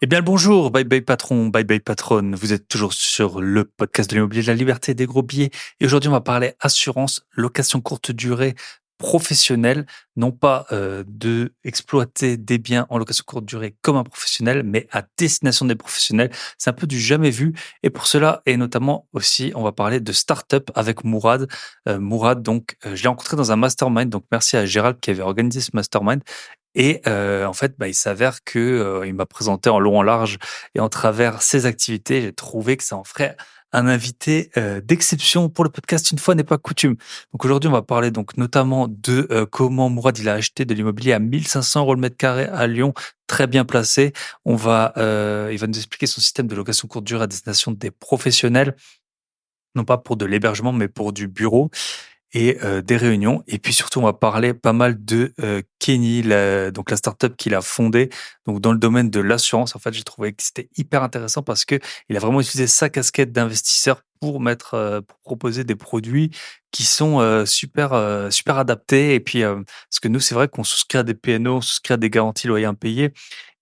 Eh bien, le bonjour, bye bye patron, bye bye patronne. Vous êtes toujours sur le podcast de l'immobilier de la liberté et des gros billets. Et aujourd'hui, on va parler assurance, location courte durée professionnelle. Non pas de exploiter des biens en location courte durée comme un professionnel, mais à destination des professionnels. C'est un peu du jamais vu. Et pour cela, et notamment aussi, on va parler de start-up avec Mourad. Mourad, donc, je l'ai rencontré dans un mastermind. Donc, merci à Gérald qui avait organisé ce mastermind. Et en fait, il s'avère que, il m'a présenté en long, en large et en travers ses activités. J'ai trouvé que ça en ferait un invité, d'exception pour le podcast, une fois n'est pas coutume. Donc aujourd'hui, on va parler donc notamment de, comment Mourad, il a acheté de l'immobilier à 1 500 € le mètre carré à Lyon, très bien placé. Il va nous expliquer son système de location courte durée à destination des professionnels, non pas pour de l'hébergement, mais pour du bureau et des réunions. Et puis surtout, on va parler pas mal de Kenny, donc la startup qu'il a fondée, donc dans le domaine de l'assurance. En fait, j'ai trouvé que c'était hyper intéressant parce que il a vraiment utilisé sa casquette d'investisseur pour pour proposer des produits qui sont super adaptés. Et puis, parce que nous, c'est vrai qu'on souscrit à des PNO, on souscrit à des garanties loyers impayés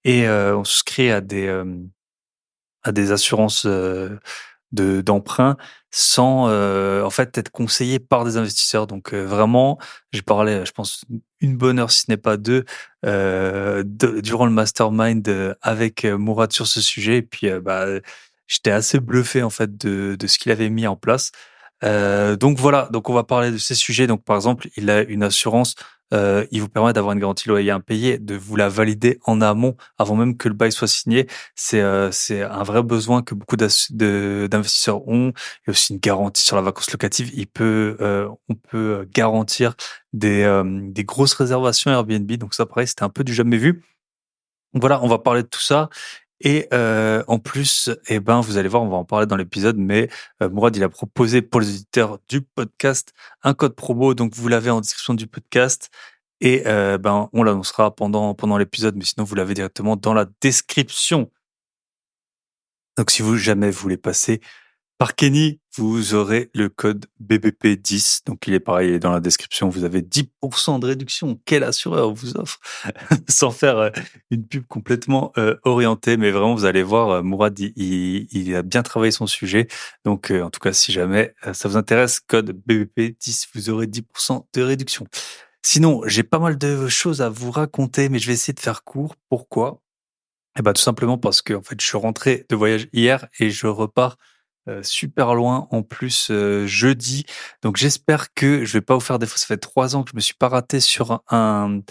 et on souscrit à des assurances d'emprunt sans en fait être conseillé par des investisseurs. Donc vraiment, j'ai parlé, je pense, une bonne heure, si ce n'est pas deux, durant le mastermind avec Mourad sur ce sujet. Et puis j'étais assez bluffé en fait de ce qu'il avait mis en place. Donc voilà, donc on va parler de ces sujets. Donc par exemple, il a une assurance, il vous permet d'avoir une garantie loyer impayé, de vous la valider en amont avant même que le bail soit signé. C'est un vrai besoin que beaucoup d'investisseurs ont. Il y a aussi une garantie sur la vacance locative. On peut garantir des grosses réservations Airbnb. Donc ça, pareil, c'était un peu du jamais vu. Donc voilà, on va parler de tout ça. Et en plus, vous allez voir, on va en parler dans l'épisode, mais Mourad, il a proposé pour les auditeurs du podcast un code promo, donc vous l'avez en description du podcast. Et on l'annoncera pendant l'épisode, mais sinon vous l'avez directement dans la description. Donc si vous jamais voulez passer par Kenny, vous aurez le code BBP10. Donc il est pareil, il est dans la description. Vous avez 10% de réduction. Quel assureur vous offre sans faire une pub complètement orientée. Mais vraiment, vous allez voir, Mourad, il a bien travaillé son sujet. Donc en tout cas, si jamais ça vous intéresse, code BBP10, vous aurez 10% de réduction. Sinon, j'ai pas mal de choses à vous raconter, mais je vais essayer de faire court. Pourquoi? Tout simplement parce que en fait, je suis rentré de voyage hier et je repars super loin en plus jeudi. Donc j'espère que je vais pas vous faire défaut. Ça fait 3 ans que je me suis pas raté sur un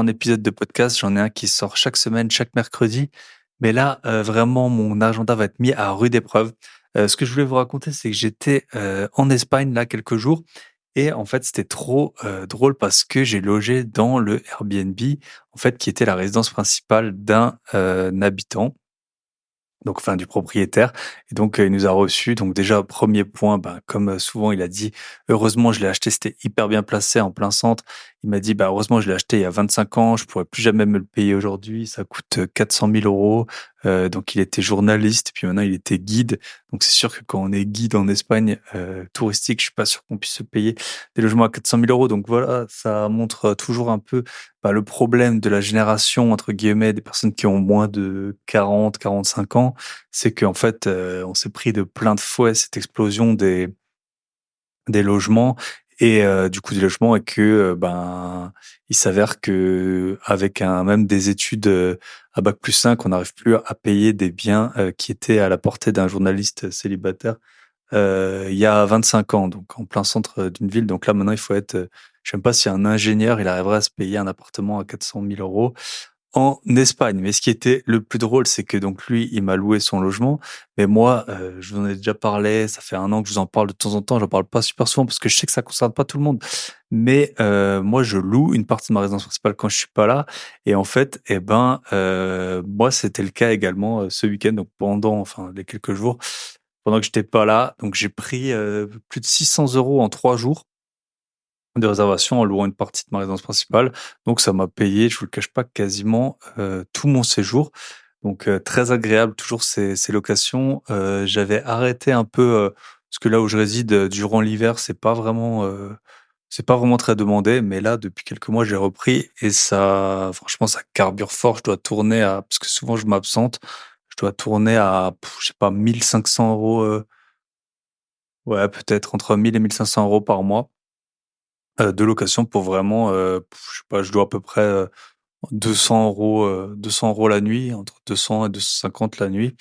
épisode de podcast. J'en ai un qui sort chaque semaine, chaque mercredi. Mais là, vraiment, mon agenda va être mis à rude épreuve. Ce que je voulais vous raconter, c'est que j'étais en Espagne là quelques jours et en fait, c'était trop drôle parce que j'ai logé dans le Airbnb, en fait, qui était la résidence principale d'un habitant, donc enfin du propriétaire. Et donc il nous a reçus. Donc déjà, premier point, comme souvent il a dit, heureusement je l'ai acheté, c'était hyper bien placé en plein centre. Il m'a dit, heureusement je l'ai acheté il y a 25 ans, je pourrais plus jamais me le payer aujourd'hui, ça coûte 400 000 euros. Donc il était journaliste, puis maintenant il était guide. Donc c'est sûr que quand on est guide en Espagne touristique, je suis pas sûr qu'on puisse se payer des logements à 400 000 euros. Donc voilà, ça montre toujours un peu le problème de la génération, entre guillemets, des personnes qui ont moins de 40, 45 ans, c'est qu'en fait, on s'est pris de plein de fouet cette explosion des logements et du coût des logements et que, il s'avère que avec même des études à bac+5, on n'arrive plus à payer des biens qui étaient à la portée d'un journaliste célibataire il y a 25 ans, donc en plein centre d'une ville. Donc là, maintenant, il faut être, je sais même pas si un ingénieur, il arriverait à se payer un appartement à 400 000 euros en Espagne. Mais ce qui était le plus drôle, c'est que donc lui, il m'a loué son logement. Mais moi, je vous en ai déjà parlé. Ça fait 1 an que je vous en parle de temps en temps. J'en parle pas super souvent parce que je sais que ça concerne pas tout le monde. Mais moi, je loue une partie de ma résidence principale quand je suis pas là. Et en fait, moi, c'était le cas également ce week-end. Donc enfin, les quelques jours, pendant que j'étais pas là. Donc j'ai pris plus de 600 euros en 3 jours de réservation en louant une partie de ma résidence principale. Donc ça m'a payé, je vous le cache pas, quasiment tout mon séjour. Donc très agréable toujours ces locations. J'avais arrêté un peu parce que là où je réside durant l'hiver, c'est pas vraiment C'est pas vraiment très demandé, mais là, depuis quelques mois, j'ai repris et ça, franchement, ça carbure fort. Je dois tourner à, parce que souvent je m'absente, je dois tourner à, je sais pas, 1 500 €, ouais, peut-être entre 1000 et 1 500 € par mois, de location pour vraiment, je sais pas, je dois à peu près 200 €, 200 € la nuit, entre 200 et 250 la nuit.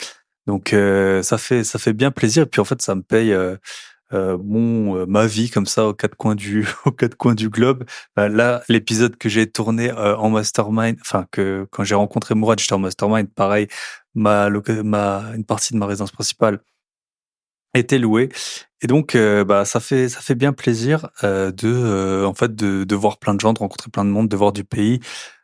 Donc, ça fait bien plaisir. Et puis en fait, ça me paye ma vie comme ça aux quatre coins du aux quatre coins du globe. Là, l'épisode que j'ai tourné en mastermind, enfin que quand j'ai rencontré Mourad, j'étais en mastermind, pareil, une partie de ma résidence principale était louée. Et donc, ça fait bien plaisir en fait de voir plein de gens, de rencontrer plein de monde, de voir du pays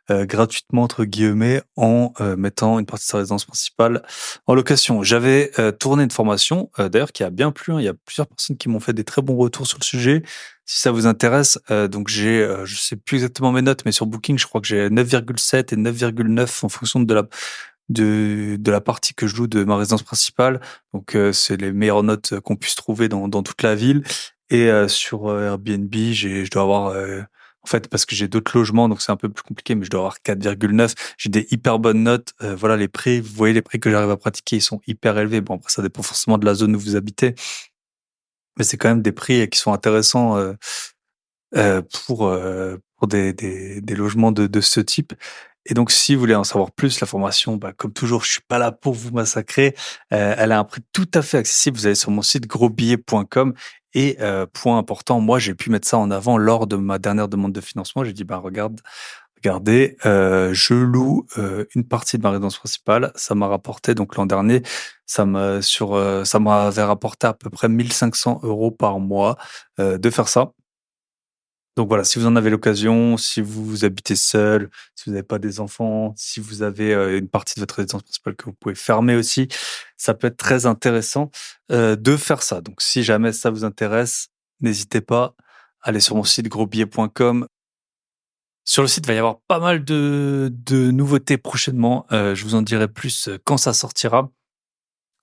gratuitement entre guillemets en mettant une partie de sa résidence principale en location. J'avais tourné une formation d'ailleurs qui a bien plu, hein. Il y a plusieurs personnes qui m'ont fait des très bons retours sur le sujet. Si ça vous intéresse, donc j'ai je sais plus exactement mes notes, mais sur Booking, je crois que j'ai 9,7 et 9,9 en fonction de la partie que je loue de ma résidence principale. Donc c'est les meilleures notes qu'on puisse trouver dans toute la ville. Et sur Airbnb, je dois avoir en fait, parce que j'ai d'autres logements, donc c'est un peu plus compliqué, mais je dois avoir 4,9. J'ai des hyper bonnes notes. Voilà, les prix, vous voyez les prix que j'arrive à pratiquer, ils sont hyper élevés. Bon, après, ça dépend forcément de la zone où vous habitez, mais c'est quand même des prix qui sont intéressants pour des logements de ce type. Et donc, si vous voulez en savoir plus, la formation, comme toujours, je suis pas là pour vous massacrer. Elle a un prix tout à fait accessible. Vous allez sur mon site grosbillet.com. Et point important, moi, j'ai pu mettre ça en avant lors de ma dernière demande de financement. J'ai dit, regardez, je loue une partie de ma résidence principale. Ça m'a rapporté, donc l'an dernier, ça m'avait rapporté à peu près 1 500 € par mois de faire ça. Donc voilà, si vous en avez l'occasion, si vous habitez seul, si vous n'avez pas des enfants, si vous avez une partie de votre résidence principale que vous pouvez fermer aussi, ça peut être très intéressant de faire ça. Donc si jamais ça vous intéresse, n'hésitez pas, allez sur mon site grosbillet.com. Sur le site, il va y avoir pas mal de nouveautés prochainement. Je vous en dirai plus quand ça sortira.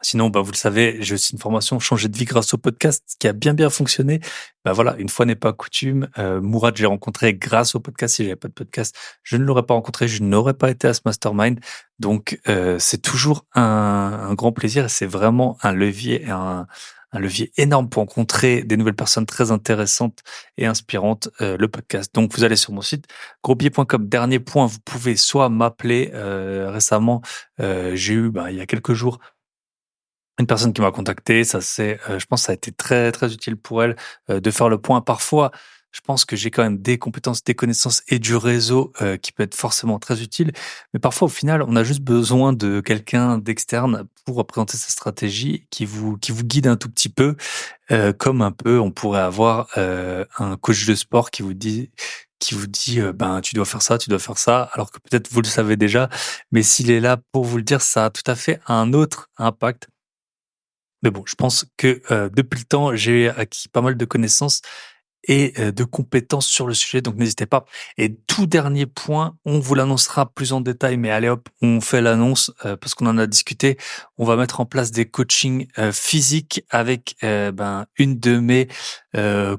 Sinon, vous le savez, j'ai aussi une formation changer de vie grâce au podcast qui a bien fonctionné. Voilà, une fois n'est pas coutume. Mourad, j'ai rencontré grâce au podcast. Si j'avais pas de podcast, je ne l'aurais pas rencontré, je n'aurais pas été à ce mastermind. Donc, c'est toujours un grand plaisir et c'est vraiment un levier énorme pour rencontrer des nouvelles personnes très intéressantes et inspirantes, le podcast. Donc, vous allez sur mon site, grosbillet.com. Dernier point, vous pouvez soit m'appeler récemment. J'ai eu, il y a quelques jours, une personne qui m'a contacté, je pense que ça a été très, très utile pour elle, de faire le point. Parfois, je pense que j'ai quand même des compétences, des connaissances et du réseau, qui peut être forcément très utile. Mais parfois, au final, on a juste besoin de quelqu'un d'externe pour représenter sa stratégie qui vous guide un tout petit peu, comme un peu on pourrait avoir, un coach de sport qui vous dit, «Tu dois faire ça, tu dois faire ça», alors que peut-être vous le savez déjà. Mais s'il est là pour vous le dire, ça a tout à fait un autre impact. Mais bon, je pense que, depuis le temps, j'ai acquis pas mal de connaissances et de compétences sur le sujet, donc n'hésitez pas. Et tout dernier point, on vous l'annoncera plus en détail, mais allez hop, on fait l'annonce, parce qu'on en a discuté. On va mettre en place des coachings, physiques avec, une de mes,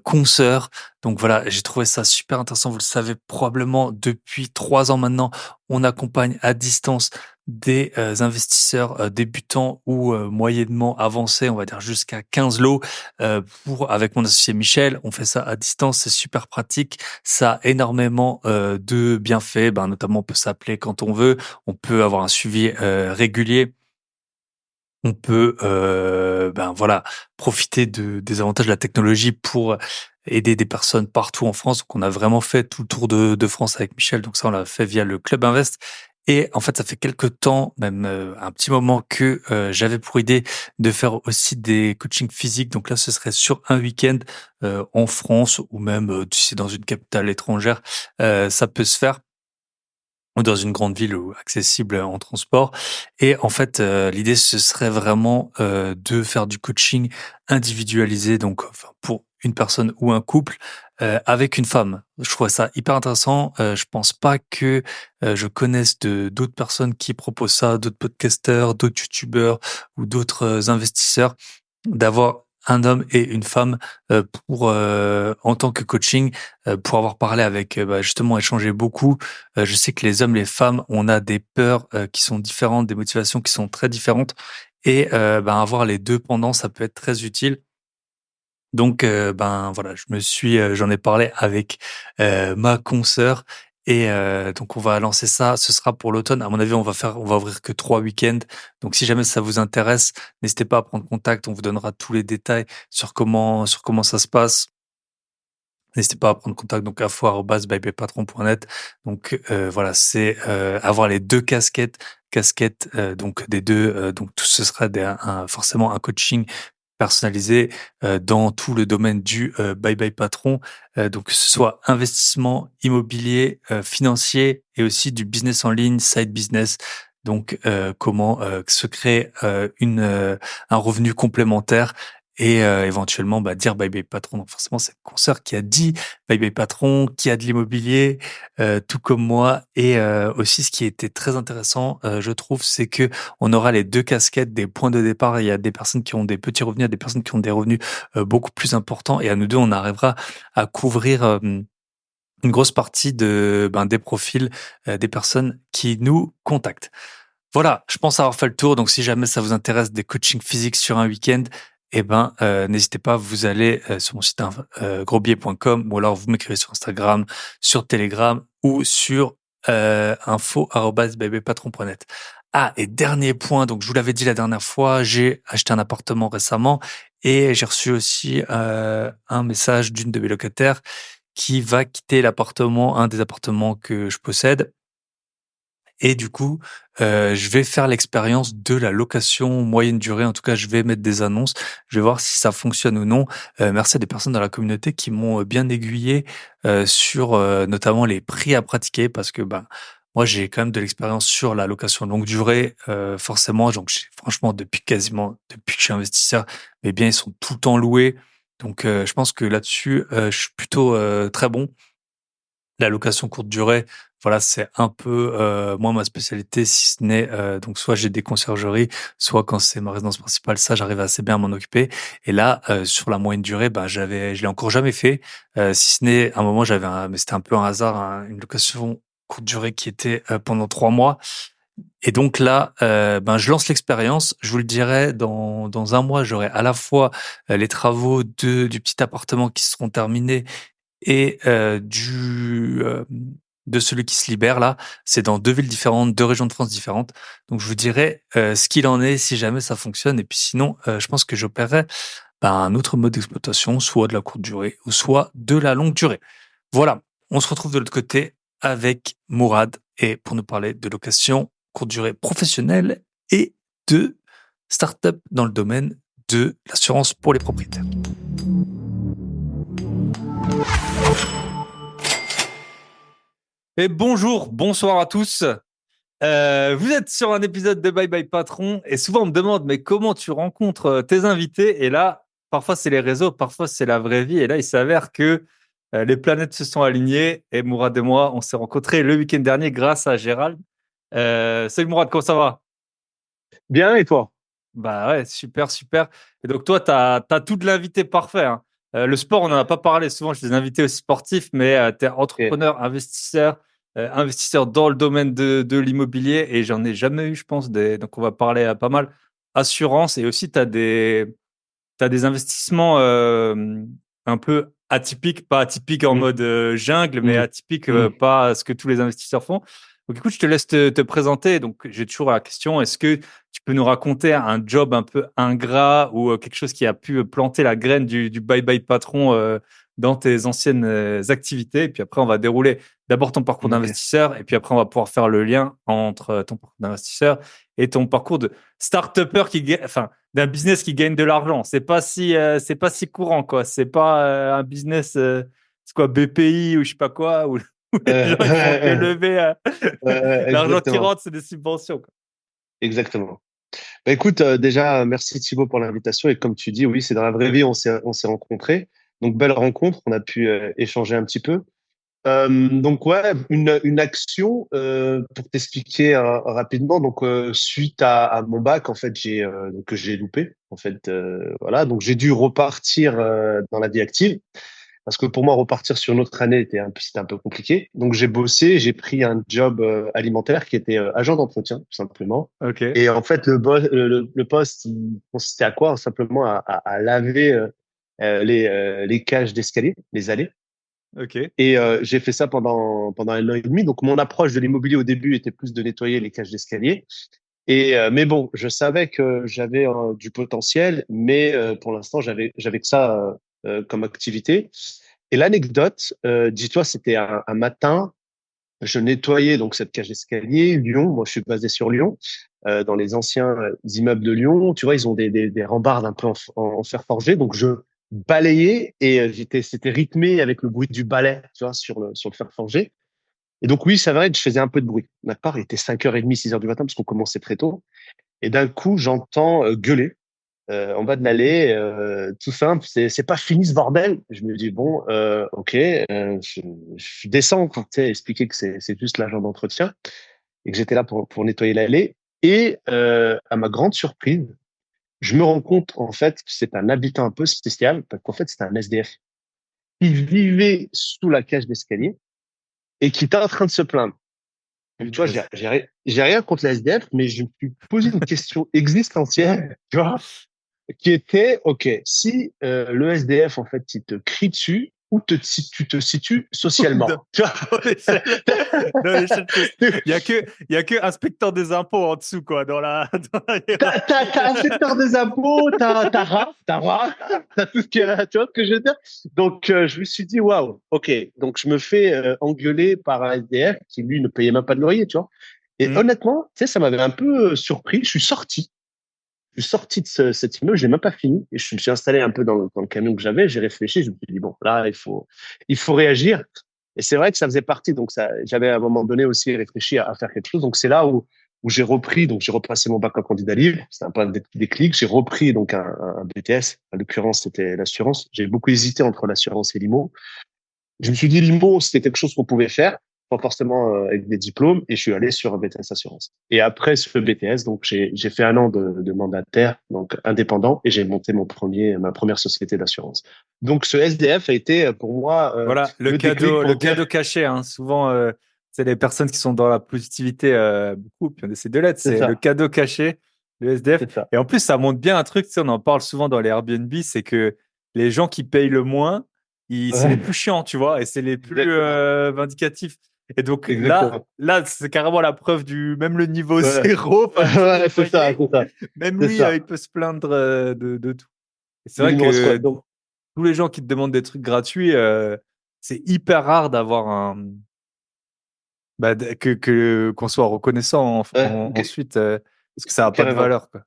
consoeurs. Donc voilà, j'ai trouvé ça super intéressant. Vous le savez probablement depuis 3 ans maintenant, on accompagne à distance des, investisseurs, débutants ou, moyennement avancés, on va dire jusqu'à 15 lots. Pour avec mon associé Michel, on fait ça à distance, c'est super pratique. Ça a énormément, de bienfaits, notamment on peut s'appeler quand on veut, on peut avoir un suivi, régulier. On peut, voilà, profiter des avantages de la technologie pour aider des personnes partout en France. Donc on a vraiment fait tout le tour de France avec Michel, donc ça on l'a fait via le Club Invest. Et en fait, ça fait quelque temps, même, un petit moment que, j'avais pour idée de faire aussi des coachings physiques. Donc là, ce serait sur un week-end, en France ou même, si c'est dans une capitale étrangère, ça peut se faire, ou dans une grande ville ou accessible en transport. Et en fait, l'idée, ce serait vraiment, de faire du coaching individualisé, donc enfin pour une personne ou un couple, avec une femme. Je trouve ça hyper intéressant. Je pense pas que, je connaisse de d'autres personnes qui proposent ça, d'autres podcasteurs, d'autres youtubeurs ou d'autres, investisseurs, d'avoir un homme et une femme pour en tant que coaching pour avoir parlé avec justement échangé beaucoup. Je sais que les hommes, les femmes, on a des peurs qui sont différentes, des motivations qui sont très différentes et avoir les deux pendant, ça peut être très utile. Donc voilà, j'en ai parlé avec ma consoeur et donc on va lancer ça. Ce sera pour l'automne. À mon avis, on va ouvrir que 3 week-ends. Donc si jamais ça vous intéresse, n'hésitez pas à prendre contact. On vous donnera tous les détails sur comment ça se passe. N'hésitez pas à prendre contact donc info@bybypatron.net. Donc voilà, c'est avoir les 2 casquettes donc des 2 donc tout ce sera forcément un coaching personnalisé dans tout le domaine du Bye Bye Patron, donc que ce soit investissement immobilier, financier et aussi du business en ligne, side business. Donc comment se créer un revenu complémentaire et éventuellement dire Bye Bye Patron. Donc forcément, c'est une consoeur qui a dit Bye Bye Patron, qui a de l'immobilier, tout comme moi. Et aussi, ce qui était très intéressant, je trouve, c'est que on aura les 2 casquettes des points de départ. Il y a des personnes qui ont des petits revenus, il y a des personnes qui ont des revenus beaucoup plus importants. Et à nous deux, on arrivera à couvrir une grosse partie des profils des personnes qui nous contactent. Voilà, je pense avoir fait le tour. Donc, si jamais ça vous intéresse des coachings physiques sur un week-end, n'hésitez pas, vous allez sur mon site grosbier.com ou alors vous m'écrivez sur Instagram, sur Telegram ou sur info@bybypatron.net. Ah, et dernier point, donc je vous l'avais dit la dernière fois, j'ai acheté un appartement récemment et j'ai reçu aussi un message d'une de mes locataires qui va quitter l'appartement, un des appartements que je possède et du coup, je vais faire l'expérience de la location moyenne durée. En tout cas, je vais mettre des annonces. Je vais voir si ça fonctionne ou non. Merci à des personnes dans la communauté qui m'ont bien aiguillé sur notamment les prix à pratiquer parce que moi, j'ai quand même de l'expérience sur la location longue durée, forcément. Donc, franchement, depuis que je suis investisseur, mes biens ils sont tout le temps loués. Donc, je pense que là-dessus, je suis plutôt très bon. La location courte durée, voilà, c'est un peu moi ma spécialité, si ce n'est donc soit j'ai des conciergeries, soit quand c'est ma résidence principale, ça j'arrive assez bien à m'en occuper. Et là, sur la moyenne durée, je l'ai encore jamais fait. Si ce n'est à un moment mais c'était un peu un hasard, une location courte durée qui était pendant 3 mois. Et donc là, je lance l'expérience. Je vous le dirai dans un mois, j'aurai à la fois les travaux du petit appartement qui seront terminés et de celui qui se libère là, c'est dans 2 villes différentes, 2 régions de France différentes. Donc je vous dirai ce qu'il en est si jamais ça fonctionne et puis sinon, je pense que j'opérerai, un autre mode d'exploitation, soit de la courte durée ou soit de la longue durée. Voilà, on se retrouve de l'autre côté avec Mourad et pour nous parler de location courte durée professionnelle et de start-up dans le domaine de l'assurance pour les propriétaires. Et bonsoir à tous. Vous êtes sur un épisode de Bye Bye Patron et souvent on me demande mais comment tu rencontres tes invités? Et là, parfois c'est les réseaux, parfois c'est la vraie vie. Et là, il s'avère que les planètes se sont alignées et Mourad et moi, on s'est rencontrés le week-end dernier grâce à Gérald. Salut Mourad, comment ça va? Bien, et toi? Bah ouais, super, super. Et donc toi, t'as tout de l'invité parfait, hein. Le sport, on n'en a pas parlé. Souvent, je des invités aussi sportifs, mais tu es Ok. entrepreneur, investisseur dans le domaine de l'immobilier et j'en ai jamais eu, je pense. Donc, on va parler pas mal assurance et aussi, t'as des investissements un peu atypiques, pas atypiques en Mm, mode jungle, mais mm, atypiques mm. pas ce que tous les investisseurs font. Donc écoute, je te laisse te présenter. Donc j'ai toujours la question, est-ce que tu peux nous raconter un job un peu ingrat ou quelque chose qui a pu planter la graine du bye bye patron dans tes anciennes activités? Et puis après, on va dérouler d'abord ton parcours Ok. d'investisseur et puis après, on va pouvoir faire le lien entre ton parcours d'investisseur et ton parcours de start-upper enfin, d'un business qui gagne de l'argent. C'est pas si courant, quoi. C'est pas un business, c'est quoi, BPI ou je sais pas quoi, où, où les gens ils font que lever l'argent qui Exactement. rentre, c'est des subventions, quoi. Exactement. Bah, écoute, déjà, merci Thibaut pour l'invitation. Et comme tu dis, oui, c'est dans la vraie vie, on s'est rencontrés. Donc, belle rencontre. On a pu échanger un petit peu. Donc ouais, une action pour t'expliquer rapidement. Donc suite à mon bac, en fait, que j'ai loupé. En fait, voilà, donc j'ai dû repartir dans la vie active parce que pour moi repartir sur une autre année c'était un peu compliqué. Donc j'ai bossé, j'ai pris un job alimentaire qui était agent d'entretien tout simplement. Ok, Et en fait le poste il consistait à quoi? Simplement à laver les cages d'escalier, les allées. ok. Et j'ai fait ça pendant 1 an et demi. Donc mon approche de l'immobilier au début était plus de nettoyer les cages d'escalier. Et mais bon, je savais que j'avais du potentiel, mais pour l'instant j'avais que ça comme activité. Et l'anecdote, dis-toi, c'était un matin, je nettoyais donc cette cage d'escalier, Lyon. Moi, je suis basé sur Lyon, dans les anciens immeubles de Lyon. Tu vois, ils ont des rambardes un peu en fer forgé. Donc je balayais et c'était rythmé avec le bruit du balai, tu vois, sur le fer forgé. Et donc oui, ça va, je faisais un peu de bruit. D'accord, il était 5h30, 6h du matin parce qu'on commençait très tôt. Et d'un coup, j'entends gueuler en bas de l'allée, tout simple, c'est pas fini ce bordel. Je me dis bon, ok, je descends, quoi, tu sais, expliquer que c'est juste l'agent d'entretien et que j'étais là pour nettoyer l'allée. Et à ma grande surprise, je me rends compte en fait que c'est un habitant un peu spécial parce qu'en fait c'est un SDF qui vivait sous la cage d'escalier et qui était en train de se plaindre. Tu vois, j'ai rien contre les SDF, mais je me suis posé une question existentielle, tu vois, qui était, OK, si le SDF, en fait, il te crie dessus, où tu te situes Dans, socialement? Tu vois, dans l'échelle, dans l'échelle il y a que inspecteur des impôts en dessous, quoi, dans la, dans la hiérarchie. t'as un secteur des impôts, t'as t'as tout ce qu'il y a, tu vois ce que je veux dire? Donc, je me suis dit, waouh, OK. Donc, je me fais engueuler par un SDF qui, lui, ne payait même pas de loyer, tu vois. Et Hmm. honnêtement, tu sais, ça m'avait un peu surpris. Je suis sorti de cet immeuble, je l'ai même pas fini, et je me suis installé un peu dans le camion que j'avais, j'ai réfléchi, je me suis dit, bon, là, il faut réagir. Et c'est vrai que ça faisait partie, donc ça, j'avais à un moment donné aussi réfléchi à faire quelque chose. Donc c'est là où j'ai repris, donc j'ai repassé mon bac en candidat libre, c'était un peu un déclic, j'ai repris donc un BTS, en l'occurrence c'était l'assurance. J'ai beaucoup hésité entre l'assurance et l'IMO. Je me suis dit, l'IMO, c'était quelque chose qu'on pouvait faire, pas forcément avec des diplômes, et je suis allé sur un BTS Assurance. Et après ce BTS, donc j'ai fait 1 an de mandataire, donc indépendant, et j'ai monté ma première société d'assurance. Donc ce SDF a été pour moi Voilà, le déclic le pour dire, cadeau caché, hein. Souvent, c'est les personnes qui sont dans la positivité, beaucoup, puis on essaie de l'être. c'est C'est le ça, cadeau caché, le SDF. c'est ça. Et en plus, ça montre bien un truc, tu sais, on en parle souvent dans les Airbnb, c'est que les gens qui payent le moins, c'est les Ouais, plus chiants, tu vois, et c'est les plus exactement, vindicatifs. Et donc exactement. là, c'est carrément la preuve même le niveau Ouais, zéro, enfin, le ouais, premier c'est ça, loyer, c'est ça, même c'est lui, ça. il peut se plaindre de tout. Et c'est Le vrai numéro que squad. Donc, tous les gens qui te demandent des trucs gratuits, c'est hyper rare d'avoir qu'on soit reconnaissant ouais, ensuite, parce que ça n'a pas de carrément. valeur, quoi.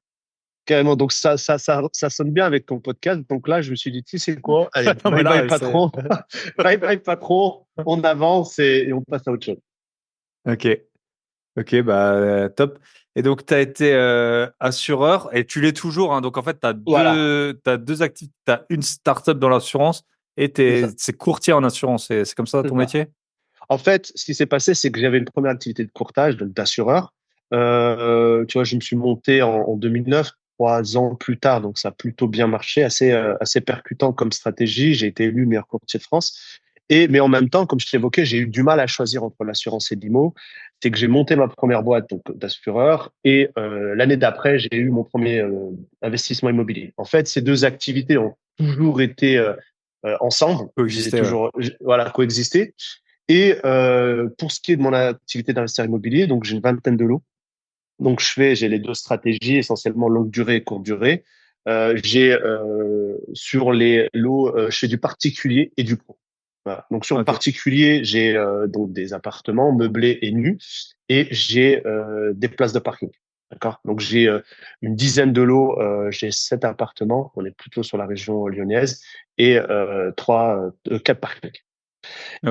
Carrément. Donc, ça sonne bien avec ton podcast. Donc là, je me suis dit, tu sais quoi? Allez, Non, mais bye bye, là, c'est. patron. Bye bye, patron. On avance et on passe à autre chose. Ok, ok, bah, top. Et donc, tu as été assureur et tu l'es toujours, hein. Donc, en fait, Voilà. t'as deux activités. Tu as une startup dans l'assurance et C'est ça. c'est courtier en assurance. C'est comme ça C'est ton ça. métier? En fait, ce qui s'est passé, c'est que j'avais une première activité de courtage, donc d'assureur. Tu vois, je me suis monté en 2009, 3 ans plus tard, donc ça a plutôt bien marché, assez percutant comme stratégie. J'ai été élu meilleur courtier de France. Mais en même temps, comme je t'évoquais, j'ai eu du mal à choisir entre l'assurance et l'IMO. C'est que j'ai monté ma première boîte donc d'assureur et l'année d'après, j'ai eu mon premier investissement immobilier. En fait, ces deux activités ont toujours été ensemble. J'ai Coexister, ouais. toujours voilà coexisté. Et pour ce qui est de mon activité d'investisseur immobilier, donc j'ai une vingtaine de lots. Donc j'ai les deux stratégies, essentiellement longue durée et courte durée. Sur les lots, je fais du particulier et du pro. Voilà. Donc sur le Ok, particulier, j'ai donc des appartements meublés et nus, et j'ai des places de parking. D'accord. Donc j'ai une dizaine de lots, j'ai 7 appartements. On est plutôt sur la région lyonnaise et quatre parkings.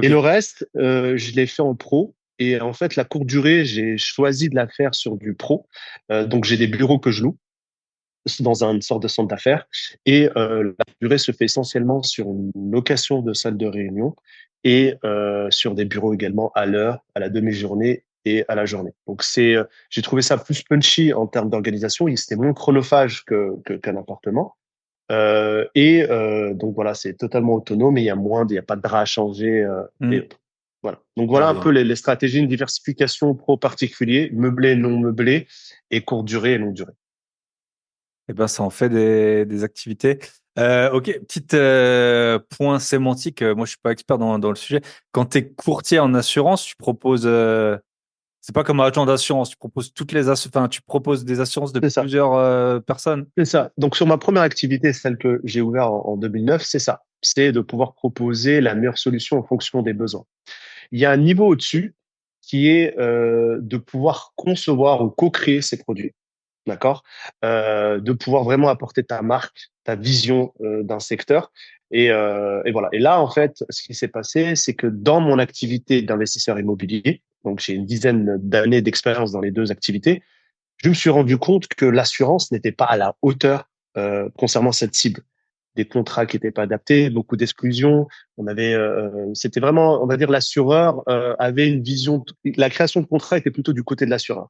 Et le ok, reste, je l'ai fait en pro. Et en fait, la courte durée, j'ai choisi de la faire sur du pro. Donc, j'ai des bureaux que je loue dans une sorte de centre d'affaires. Et la durée se fait essentiellement sur une location de salle de réunion et sur des bureaux également à l'heure, à la demi-journée et à la journée. Donc j'ai trouvé ça plus punchy en termes d'organisation. C'était moins chronophage qu'un appartement. Donc voilà, c'est totalement autonome et il y a pas de drap à changer. Et voilà. Donc voilà Ah un oui. peu les stratégies, une diversification pro particulier, meublé, non meublé et courte durée et longue durée. Eh ben, ça en fait des activités. Ok, petit point sémantique. Moi, je suis pas expert dans le sujet. Quand tu es courtier en assurance, tu proposes. C'est pas comme un agent d'assurance. Tu proposes enfin, tu proposes des assurances de C'est ça. plusieurs personnes. C'est ça. Donc, sur ma première activité, celle que j'ai ouverte en 2009, c'est ça. C'est de pouvoir proposer la meilleure solution en fonction des besoins. Il y a un niveau au-dessus qui est de pouvoir concevoir ou co-créer ces produits. D'accord? De pouvoir vraiment apporter ta marque, ta vision d'un secteur. Et voilà. Et là, en fait, ce qui s'est passé, c'est que dans mon activité d'investisseur immobilier, donc j'ai une dizaine d'années d'expérience dans les deux activités, je me suis rendu compte que l'assurance n'était pas à la hauteur concernant cette cible. Des contrats qui n'étaient pas adaptés, beaucoup d'exclusions. C'était vraiment, on va dire, l'assureur avait une vision. La création de contrats était plutôt du côté de l'assureur.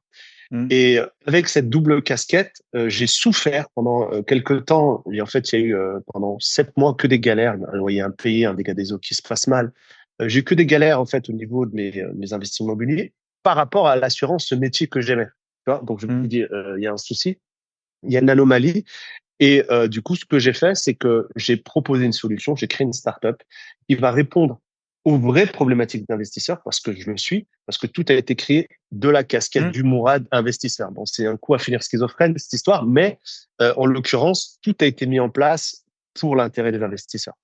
Hmm. Et avec cette double casquette, j'ai souffert pendant quelques temps. Et en fait, il y a eu pendant 7 mois que des galères, un loyer impayé, un dégât des eaux qui se passe mal. J'ai eu que des galères en fait au niveau de mes investissements immobiliers par rapport à l'assurance, ce métier que j'aimais. Tu vois. Donc je me Hmm. suis dit, il y a un souci, il y a une anomalie. Et du coup, ce que j'ai fait, c'est que j'ai proposé une solution, j'ai créé une startup qui va répondre aux vraies problématiques d'investisseurs, parce que je le suis, parce que tout a été créé de la casquette Hmm. du Mourad investisseur. Bon, c'est un coup à finir schizophrène, cette histoire, mais en l'occurrence, tout a été mis en place pour l'intérêt des investisseurs.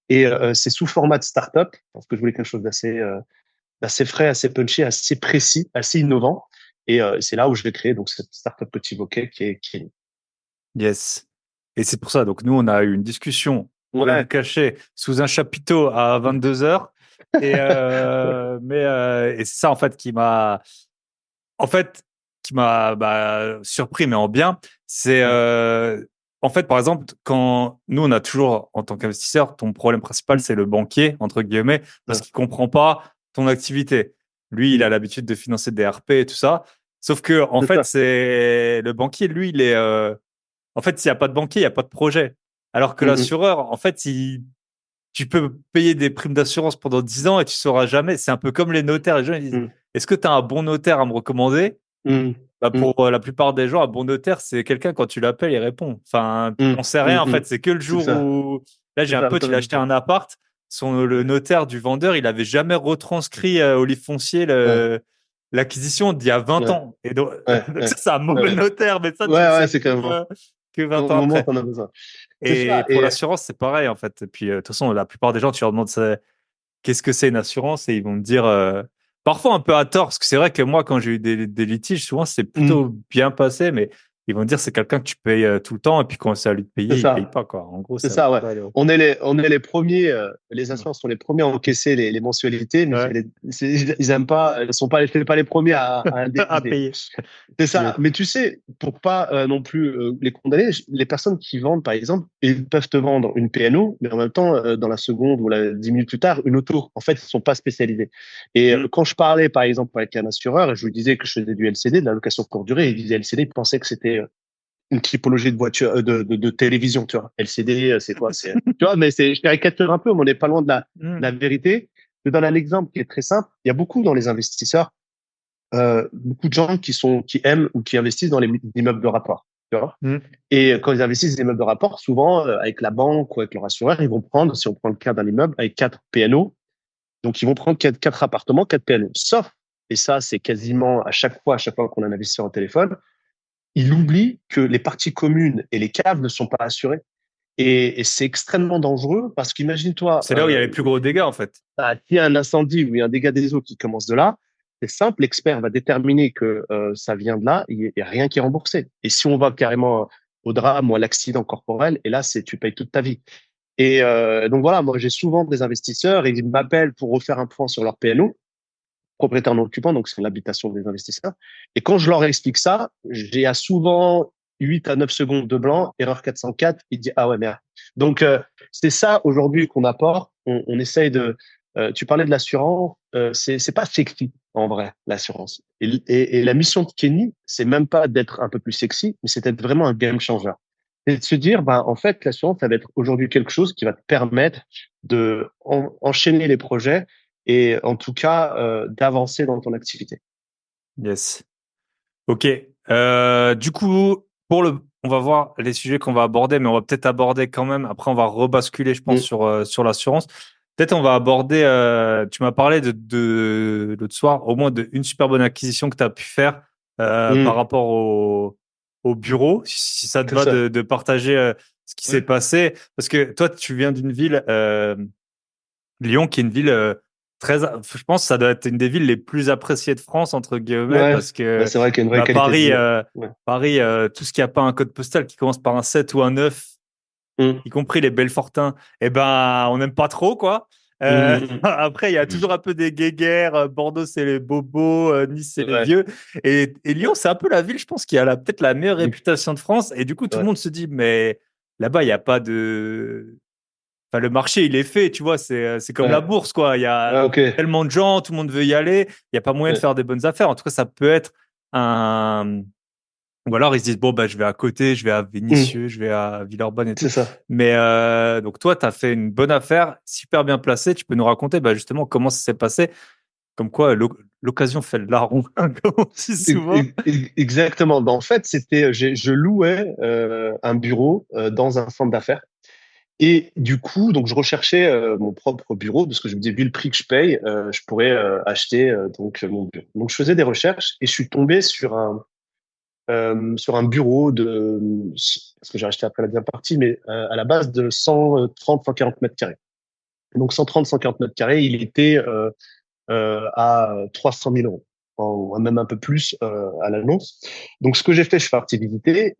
Et c'est sous format de startup, parce que je voulais quelque chose d'assez frais, assez punchy, assez précis, assez innovant. Et c'est là où je vais créer donc cette startup que tu évoquais, qui est... Yes. Et c'est pour ça. Donc, nous, on a eu une discussion, rien de Ouais. caché, sous un chapiteau à 22 heures. Et c'est ça, en fait, en fait, qui m'a surpris, mais en bien. C'est, Ouais. en fait, par exemple, quand nous, on a toujours, en tant qu'investisseur, ton problème principal, Mm. c'est le banquier, entre guillemets, parce Ouais. qu'il comprend pas ton activité. Lui, il Mm. a l'habitude de financer des RP et tout ça. Sauf que, en C'est fait, ça. c'est le banquier, lui, il est, en fait, s'il n'y a pas de banquier, il n'y a pas de projet. Alors que Mm, mm, l'assureur, en fait, tu peux payer des primes d'assurance pendant 10 ans et tu sauras jamais. C'est un peu comme les notaires. Les gens ils disent, mm, est-ce que tu as un bon notaire à me recommander? mm, Bah, mm, pour la plupart des gens, un bon notaire, c'est quelqu'un, quand tu l'appelles, il répond. Enfin, mm, on sait mm, rien, en mm. fait. C'est que le C'est jour ça. où, là, j'ai C'est un ça, pote, il a acheté un appart. Le ouais, notaire du vendeur, il avait jamais retranscrit au livre foncier ouais, l'acquisition d'il y a 20 ouais, ans. Et donc, ouais, donc ça, ouais, c'est un mauvais ouais, notaire, mais ça, tu le ouais, sais ouais, c'est carrément que 20 au ans moment où après. t'en as besoin. C'est Et ça. pour l'assurance, c'est pareil, en fait. Et puis, de toute façon, la plupart des gens, tu leur demandes qu'est-ce que c'est une assurance et ils vont te dire, parfois un peu à tort, parce que c'est vrai que moi, quand j'ai eu des litiges, souvent, c'est Mm, plutôt bien passé, mais ils vont te dire c'est quelqu'un que tu payes tout le temps et puis quand c'est à lui de c'est payer, il paye ça. pas, quoi. En gros, C'est c'est un peu ça, ouais. ça. On est les premiers, les assurances sont les premiers à encaisser les mensualités, mais Ouais. ils aiment pas, elles sont pas, c'est pas les premiers à À indemniser. payer. C'est ça. Yes. Mais tu sais, pour pas non plus les condamner, les personnes qui vendent, par exemple, ils peuvent te vendre une PNO, mais en même temps, dans la seconde ou 10 minutes plus tard, une auto. En fait, ils sont pas spécialisés. Et Mm. quand je parlais, par exemple, avec un assureur, et je lui disais que je faisais du LCD, de la location courte durée, il disait LCD, il pensait que c'était une typologie de voiture, de télévision, tu vois. LCD, c'est quoi? Tu vois, mais je caricature un peu, mais on n'est pas loin de la Mm. vérité. Je te donne un exemple qui est très simple. Il y a beaucoup dans les investisseurs beaucoup de gens qui aiment ou qui investissent dans les immeubles de rapport. Tu vois. Mm. Et quand ils investissent dans les immeubles de rapport, souvent avec la banque ou avec leur assureur, ils vont prendre, si on prend le cas d'un immeuble, avec 4 PNO, donc ils vont prendre quatre appartements, 4 PNO. Sauf, et ça c'est quasiment à chaque fois qu'on a un investisseur au téléphone, il oublie que les parties communes et les caves ne sont pas assurées. Et c'est extrêmement dangereux parce qu'imagine-toi, C'est là où il y a les plus gros dégâts, en fait. s'il y a un incendie ou il y a un dégât des eaux qui commence de là, c'est simple, l'expert va déterminer que ça vient de là, il y a rien qui est remboursé. Et si on va carrément au drame ou à l'accident corporel, et là, tu payes toute ta vie. Et donc voilà, moi j'ai souvent des investisseurs et ils m'appellent pour refaire un point sur leur PNO, propriétaire non occupant, donc c'est l'habitation des investisseurs. Et quand je leur explique ça, j'ai à souvent 8 à 9 secondes de blanc, erreur 404, il dit ah ouais merde. Donc c'est ça aujourd'hui qu'on apporte. On essaye Tu parlais de l'assurance, c'est pas sexy en vrai l'assurance. Et la mission de Kenny, c'est même pas d'être un peu plus sexy, mais c'est d'être vraiment un game changer. C'est de se dire, ben en fait, l'assurance, ça va être aujourd'hui quelque chose qui va te permettre de enchaîner les projets et en tout cas d'avancer dans ton activité. Yes. Ok. Du coup, on va voir les sujets qu'on va aborder, mais on va peut-être aborder quand même. Après, on va rebasculer, je pense, Mm, sur l'assurance. Peut-être on va aborder. Tu m'as parlé de l'autre soir, au moins d'une super bonne acquisition que tu as pu faire par mm, rapport au bureau. Si ça te c'est va ça. de partager ce qui s'est Ouais. passé, parce que toi, tu viens d'une ville. Lyon, qui est une ville très, je pense que ça doit être une des villes les plus appréciées de France, entre guillemets, Ouais. parce Bah, que c'est vrai qu'il y a une vraie bah, qualité de Paris, vie. Ouais. tout ce qui a pas un code postal qui commence par un 7 ou un 9, Mm, y compris les Belfortins, eh ben, on n'aime pas trop, quoi. mm, mm, Après, il y a mm. toujours un peu des guéguerres. Bordeaux, c'est les bobos. Nice, c'est les Ouais. vieux. Et Lyon, c'est un peu la ville, je pense, qui a peut-être la meilleure Mm, réputation de France. Et du coup, tout le ouais. monde se dit, mais là-bas, il n'y a pas de, enfin, le marché, il est fait, tu vois, c'est comme la Ouais. bourse, quoi. Il y a Ah, ok. tellement de gens, tout le monde veut y aller. Il n'y a pas moyen de Ouais. faire des bonnes affaires. En tout cas, ça peut être un. Ou alors, ils se disent, bon, bah, je vais à côté, je vais à Mm, Vénissieux, je vais à Villeurbanne et tout. c'est ça. Mais donc, toi, tu as fait une bonne affaire, super bien placée. Tu peux nous raconter, bah, justement, comment ça s'est passé. Comme quoi, l'occasion fait le larron, comme on dit souvent. Exactement. En fait, je louais un bureau dans un centre d'affaires. Et du coup, donc je recherchais mon propre bureau parce que je me disais, vu le prix que je paye, je pourrais acheter donc mon bureau. Donc je faisais des recherches et je suis tombé sur un bureau de, parce que j'ai acheté après la deuxième partie, mais à la base de 130, 140 mètres carrés. Donc 130, 140 mètres carrés, il était à 300 000 euros, ou même un peu plus à l'annonce. Donc, ce que j'ai fait, je suis parti visiter,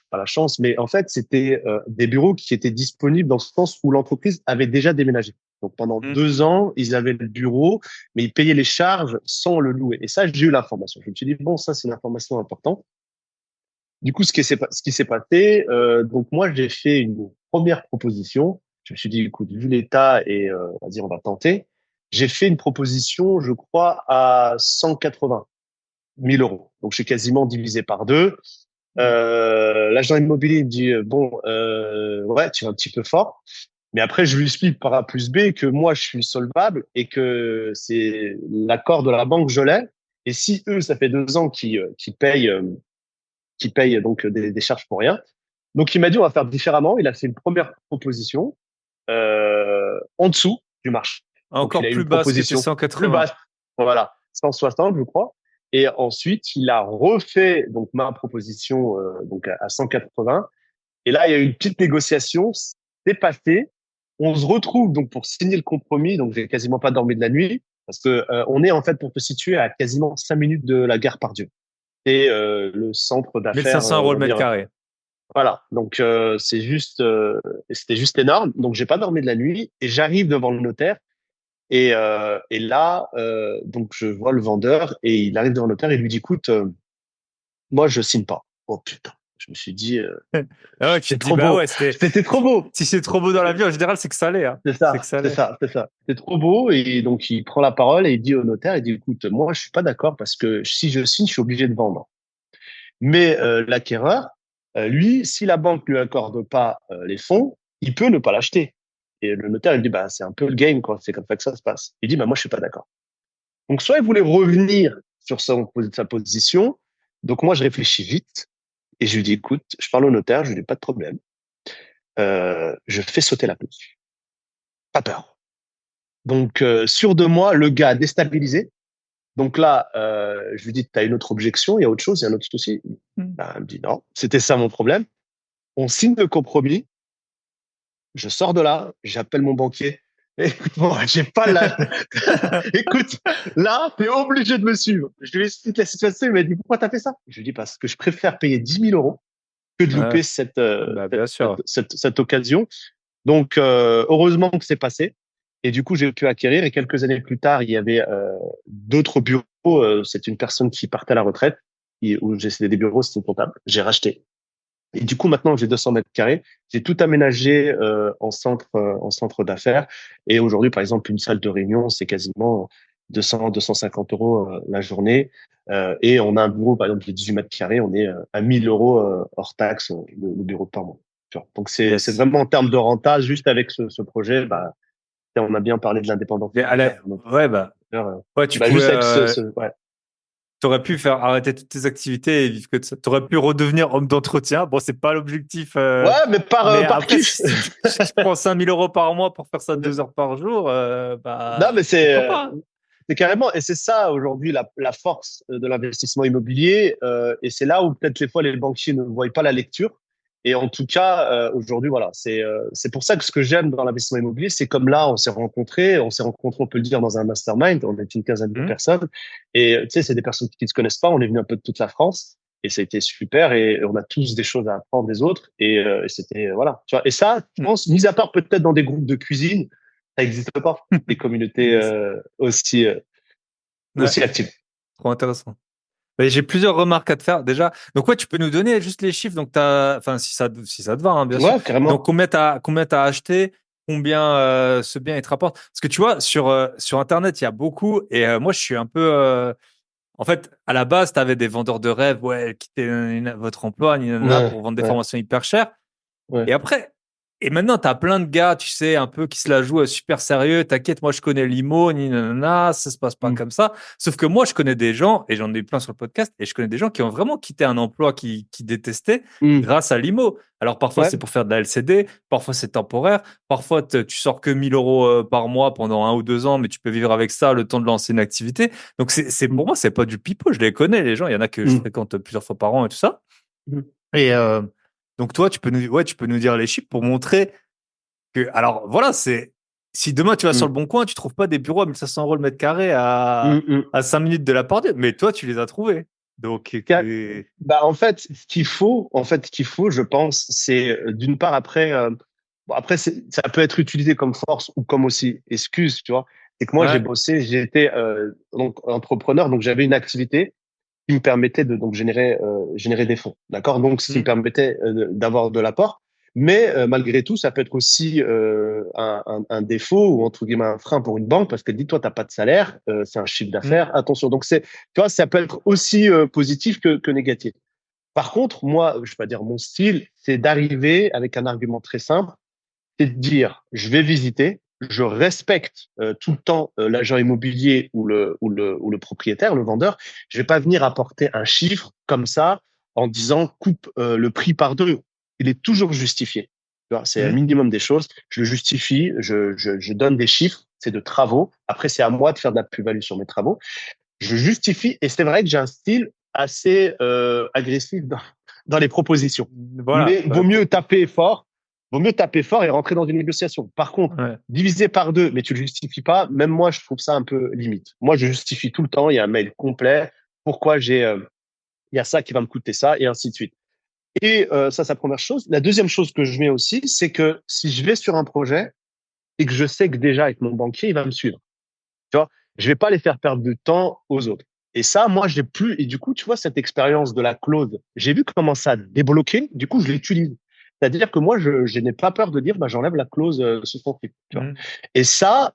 pas la chance, mais en fait, c'était des bureaux qui étaient disponibles dans le sens où l'entreprise avait déjà déménagé. Donc, pendant Mm. 2 ans, ils avaient le bureau, mais ils payaient les charges sans le louer. Et ça, j'ai eu l'information. Je me suis dit, bon, ça, c'est une information importante. Du coup, ce qui s'est passé, donc moi, j'ai fait une première proposition. Je me suis dit, écoute, vu l'état et vas-y, on va tenter. J'ai fait une proposition, je crois, à 180 000 euros. Donc, j'ai quasiment divisé par deux. L'agent immobilier me dit, bon, ouais, tu vas un petit peu fort. Mais après, je lui explique par A plus B que moi, je suis solvable et que c'est l'accord de la banque, je l'ai. Et si eux, ça fait 2 ans qui paye donc des charges pour rien. Donc il m'a dit on va faire différemment. Il a fait une première proposition en dessous du marché. Donc il Encore a eu plus une basse que tes proposition plus 180. basse, voilà, 160 je crois. Et ensuite il a refait donc ma proposition donc à 180. Et là il y a eu une petite négociation, c'est passé. On se retrouve donc pour signer le compromis. Donc j'ai quasiment pas dormi de la nuit parce que on est en fait pour te situer à quasiment 5 minutes de la gare Pardieu et le centre d'affaires, 1500 euros on le va mètre dire. carré. Voilà, donc c'était juste énorme. Donc j'ai pas dormi de la nuit et j'arrive devant le notaire et là donc je vois le vendeur et il arrive devant le notaire et il lui dit écoute, moi je signe pas. Oh putain, je me suis dit Ah ouais, tu c'est te dis, trop bah beau, ouais, c'était trop beau. si c'est trop beau dans la vie, en général, c'est que ça allait, hein. C'est C'est que ça, ça c'est allait. ça, c'est ça. C'est trop beau et donc il prend la parole et il dit au notaire, il dit écoute, moi je suis pas d'accord parce que si je signe, je suis obligé de vendre. Mais l'acquéreur, lui, si la banque lui accorde pas les fonds, il peut ne pas l'acheter. Et le notaire, il dit, bah, c'est un peu le game, quoi. C'est comme ça que ça se passe. Il dit, bah, moi, je suis pas d'accord. Donc, soit il voulait revenir sur sa position. Donc, moi, je réfléchis vite et je lui dis, écoute, je parle au notaire, je lui dis, pas de problème. Je fais sauter la clause. Pas peur. Donc, sûr de moi, le gars déstabilisé. Donc là, je lui dis, tu as une autre objection, il y a autre chose, il y a un autre souci. Mm. Ben, il me dit, non, c'était ça mon problème. On signe le compromis. Je sors de là, j'appelle mon banquier. Et bon, j'ai pas la. Écoute, là, t'es obligé de me suivre. Je lui explique la situation. Il m'a dit pourquoi t'as fait ça? Je lui dis parce que je préfère payer 10 000 euros que de Ouais, louper bah, bien sûr. cette occasion. Donc, heureusement que c'est passé. Et du coup, j'ai pu acquérir. Et quelques années plus tard, il y avait d'autres bureaux. C'est une personne qui partait à la retraite. Où j'ai cédé des bureaux, c'était une comptable. J'ai racheté. Et du coup, maintenant, j'ai 200 mètres carrés. J'ai tout aménagé en centre d'affaires. Et aujourd'hui, par exemple, une salle de réunion, c'est quasiment 200, 250 euros la journée. Et on a un bureau, par exemple, de 18 mètres carrés. On est à 1000 euros hors taxe, le bureau par mois. Tu vois. Donc, c'est Yes. vraiment en termes de renta, juste avec ce projet, bah, on a bien parlé de l'indépendance Mais financière. Donc, ouais, ouais, tu bah, pouvais, juste avec ouais. t'aurais pu faire arrêter toutes tes activités et vivre que de ça. T'aurais pu redevenir homme d'entretien. Bon, c'est pas l'objectif, Ouais, mais mais par après, kiff. si tu prends 5 000 euros par mois pour faire ça 2 heures par jour, Non, mais pourquoi pas? c'est carrément, et c'est ça aujourd'hui la force de l'investissement immobilier, et c'est là où peut-être des fois les banquiers ne voient pas la lecture. Et en tout cas, aujourd'hui, voilà, c'est pour ça que ce que j'aime dans l'investissement immobilier, c'est comme là, on s'est rencontrés, on peut le dire, dans un mastermind, on est une quinzaine de Hmm. personnes, et tu sais, c'est des personnes qui ne se connaissent pas, on est venu un peu de toute la France, et ça a été super, et on a tous des choses à apprendre des autres, et c'était, voilà, tu vois, et ça, je Hmm. pense, mis à part peut-être dans des groupes de cuisine, ça n'existe pas, des communautés Yes. Ouais, aussi actives. trop intéressant. Mais j'ai plusieurs remarques à te faire déjà. Donc ouais, tu peux nous donner juste les chiffres. Donc enfin si ça te va, hein, bien sûr. Ouais, Donc carrément. combien t'as acheté, combien ce bien il te rapporte. Parce que tu vois sur Internet il y a beaucoup et moi je suis un peu en fait à la base tu avais des vendeurs de rêves, ouais, quittez votre emploi, Ouais, pour vendre des ouais, formations hyper chères. ouais. Et après, et maintenant, tu as plein de gars, tu sais, un peu qui se la jouent super sérieux. T'inquiète, moi, je connais l'IMO, ni nanana, ça se passe pas Mm, comme ça. Sauf que moi, je connais des gens, et j'en ai eu plein sur le podcast, et je connais des gens qui ont vraiment quitté un emploi qui détestaient mm. grâce à l'IMO. Alors, parfois, Ouais. c'est pour faire de la LCD, parfois, c'est temporaire, parfois, tu sors que 1000 euros par mois pendant 1 ou 2 ans, mais tu peux vivre avec ça le temps de lancer une activité. Donc, Mm, pour moi, c'est pas du pipeau. Je les connais, les gens. Il y en a que je mm, fréquente plusieurs fois par an et tout ça. mm, Et donc, toi, tu peux nous dire les chiffres pour montrer alors voilà, si demain tu vas sur mm, le Bon Coin, tu trouves pas des bureaux à 1 500 euros le mètre carré mm, à, mm. 5 minutes de la Porte d'Eu, mais toi, tu les as trouvés. Donc, Ca- Bah, en fait, ce qu'il faut, je pense, c'est d'une part après, bon, après, ça peut être utilisé comme force ou comme aussi excuse, tu vois. C'est que moi, j'ai ouais. bossé, j'ai été donc entrepreneur, donc j'avais une activité qui me permettait de donc générer des fonds, d'accord? Donc ce qui me Mm. permettait d'avoir de l'apport, mais malgré tout, ça peut être aussi un défaut ou entre guillemets un frein pour une banque parce que dis-toi, t'as pas de salaire, c'est un chiffre Mm. d'affaires, attention. Donc tu vois, ça peut être aussi positif que négatif. Par contre, moi, je vais pas dire mon style, c'est d'arriver avec un argument très simple, c'est de dire, je vais visiter, je respecte tout le temps l'agent immobilier ou le propriétaire, le vendeur. Je vais pas venir apporter un chiffre comme ça en disant coupe le prix par deux. Il est toujours justifié. Tu vois, c'est un Mm. minimum des choses. Je le justifie, je donne des chiffres, c'est de travaux. Après, c'est à moi de faire de la plus-value sur mes travaux. Je justifie, et c'est vrai que j'ai un style assez agressif dans les propositions. Voilà. Mais vaut mieux taper fort et rentrer dans une négociation. Par contre, Ouais. diviser par deux, mais tu le justifies pas, même moi, je trouve ça un peu limite. Moi, je justifie tout le temps, il y a un mail complet, pourquoi il y a ça qui va me coûter ça, et ainsi de suite. Et ça, c'est la première chose. La deuxième chose que je mets aussi, c'est que si je vais sur un projet et que je sais que déjà avec mon banquier, il va me suivre. Tu vois, je vais pas les faire perdre de temps aux autres. Et ça, moi, j'ai plus. Et du coup, tu vois, cette expérience de la clause, j'ai vu comment ça débloquait. Du coup, je l'utilise. C'est-à-dire que moi, je n'ai pas peur de dire, bah, j'enlève la clause sous conflit. Tu vois. Mm. Et ça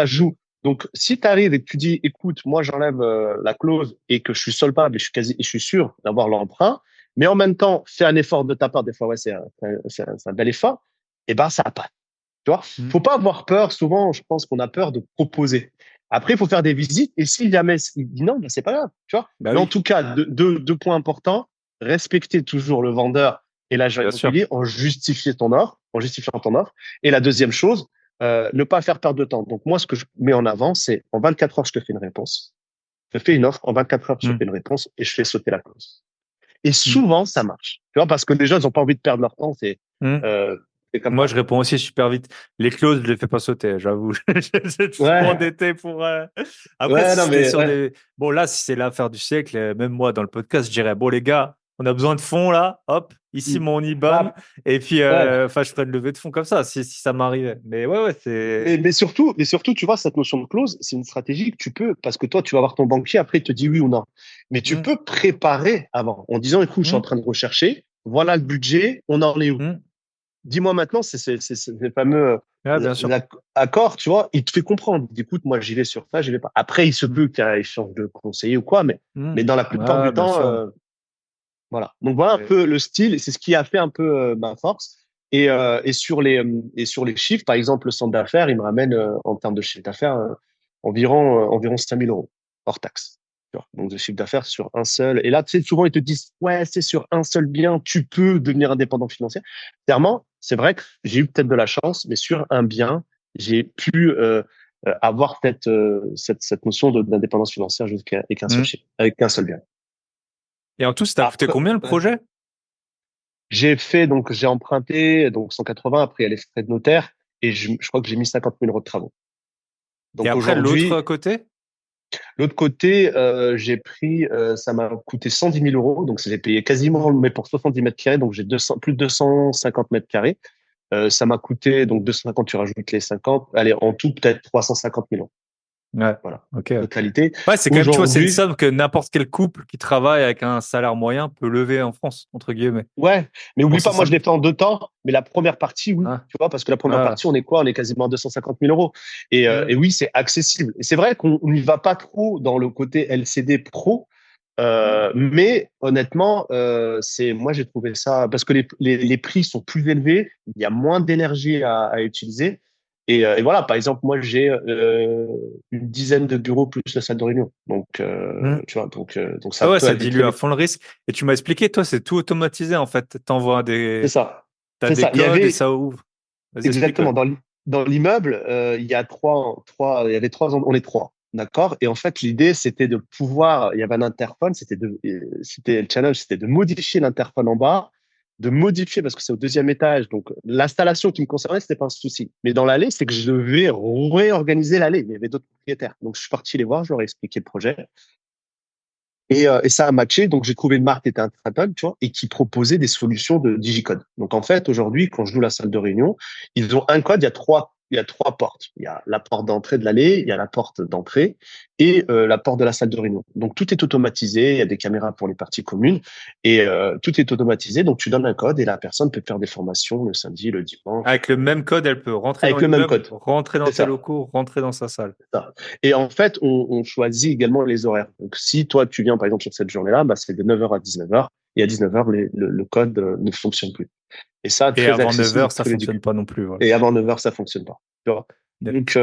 joue. Donc, si tu arrives et que tu dis, écoute, moi, j'enlève la clause et que je suis solvable et je suis sûr d'avoir l'emprunt, mais en même temps, fais un effort de ta part. Des fois, ouais, c'est un bel effort. Et ben, ça passe. Tu vois, Mm. faut pas avoir peur. Souvent, je pense qu'on a peur de proposer. Après, il faut faire des visites. Et si jamais il dit non, ben c'est pas grave. Tu vois. Bah Mais en oui, tout cas, deux points importants. Respecter toujours le vendeur et l'agent bien sûr. immobilier en justifiant ton offre. Et la deuxième chose, ne pas faire perdre de temps. Donc, moi, ce que je mets en avant, c'est en 24 heures, je te fais une réponse. Je fais une offre. En 24 heures, je te Mm. fais une réponse et je fais sauter la clause. Et Mm. souvent, ça marche. Tu vois, parce que les gens, ils ont pas envie de perdre leur temps. Mm. Euh, c'est comme Moi, ça. je réponds aussi super vite. Les clauses, je les fais pas sauter, j'avoue. J'ai trop Ouais. endetté pour. Après, Ouais, si non, c'était mais sur ouais. des. Bon, là, si c'est l'affaire du siècle, même moi, dans le podcast, je dirais, bon, les gars, on a besoin de fonds, là. Hop, ici, Mm. mon IBAN. Bah, Et puis, ouais. enfin, je ferais une levée de fonds comme ça, si ça m'arrivait. Mais ouais, ouais, c'est. Mais surtout, tu vois, cette notion de clause, c'est une stratégie que tu peux, parce que toi, tu vas voir ton banquier, après, il te dit oui ou non. Mais tu Mm, peux préparer avant, en disant, écoute, je suis en mm, train de rechercher. voilà le budget, on en est où? Hmm. Dis-moi maintenant, c'est les fameux Ouais, bien sûr. accords, tu vois, il te fait comprendre. Il dit, écoute, moi, j'y vais sur ça, j'y vais pas. Après, il se peut qu'il change de conseiller ou quoi, Hmm. mais dans la plupart Ouais, du bien temps, sûr. voilà. Donc voilà un Et- peu le style, c'est ce qui a fait un peu ma force. Et sur les chiffres, par exemple, le centre d'affaires, il me ramène en termes de chiffre d'affaires environ 5 000 euros hors taxe. Tu vois. Donc de chiffre d'affaires sur un seul. Et là, tu sais, souvent ils te disent ouais, c'est sur un seul bien, tu peux devenir indépendant financier. Clairement, c'est vrai que j'ai eu peut-être de la chance, mais sur un bien, j'ai pu avoir cette notion d'indépendance financière avec un seul Hmm. chiffre, avec un seul bien. Et en tout, ça t'a coûté Après, combien le ouais. projet? J'ai emprunté donc 180, après il y a les frais de notaire, et je crois que j'ai mis 50 000 euros de travaux. Et Donc après, l'autre aujourd'hui, côté? l'autre côté, ça m'a coûté 110 000 euros, donc j'ai payé quasiment, mais pour 70 mètres carrés, donc j'ai plus de 250 mètres carrés. Ça m'a coûté, donc 250, tu rajoutes les 50, allez, en tout peut-être 350 000 euros. Ouais. Voilà, Ok. totalité. Ouais, c'est quand même, tu vois, c'est une Aujourd'hui, somme que n'importe quel couple qui travaille avec un salaire moyen peut lever en France, entre guillemets. ouais, mais oublie pas, moi je 350. l'ai fait en 2 temps, mais la première partie, oui, Ah, tu vois, parce que la première ah, partie, on est quoi? On est quasiment à 250 000 euros. Et hmm. oui, c'est accessible. Et c'est vrai qu'on n'y va pas trop dans le côté LCD pro, mais honnêtement, moi j'ai trouvé ça, parce que les prix sont plus élevés, il y a moins d'énergie à utiliser. Et voilà, par exemple, moi j'ai une dizaine de bureaux plus la salle de réunion. Donc, Hmm. tu vois, donc ça Ah ouais, peut ça aller très dilue à vite. fond le risque. Et tu m'as expliqué, toi, c'est tout automatisé, en fait. C'est ça. T'as C'est des ça. codes et ça ouvre. Vas-y, explique, ouais. Exactement, dans l'immeuble, il y a il y avait on est trois, d'accord? Et en fait, l'idée, c'était de pouvoir, il y avait un interphone, c'était le challenge, c'était de modifier l'interphone en bas, de modifier, parce que c'est au deuxième étage, donc l'installation qui me concernait, c'était pas un souci. Mais dans l'allée, c'est que je devais réorganiser l'allée. Il y avait d'autres propriétaires. Donc, je suis parti les voir, je leur ai expliqué le projet. Et ça a matché. Donc, j'ai trouvé une marque qui était Intraton, tu vois, et qui proposait des solutions de digicode. Donc, en fait, aujourd'hui, quand je loue la salle de réunion, ils ont un code. Il y a trois portes. Il y a la porte d'entrée de l'allée, il y a la porte d'entrée et la porte de la salle de réunion. Donc, tout est automatisé. Il y a des caméras pour les parties communes et tout est automatisé. Donc, tu donnes un code et la personne peut faire des formations le samedi, le dimanche, Avec le même code, elle peut rentrer dans avec le même l'immeuble, code. rentrer dans C'est tes ça. locaux, rentrer dans sa salle. Ça. Et en fait, on choisit également les horaires. Donc, si toi, tu viens, par exemple, sur cette journée-là, bah, c'est de 9 heures à 19 heures. Et à 19 heures, le code ne fonctionne plus. Et ça, Et très avant 9 accessible, heures, ça très fonctionne ridicule. pas non plus, voilà. Et avant 9 heures, ça fonctionne pas. Tu vois. Net.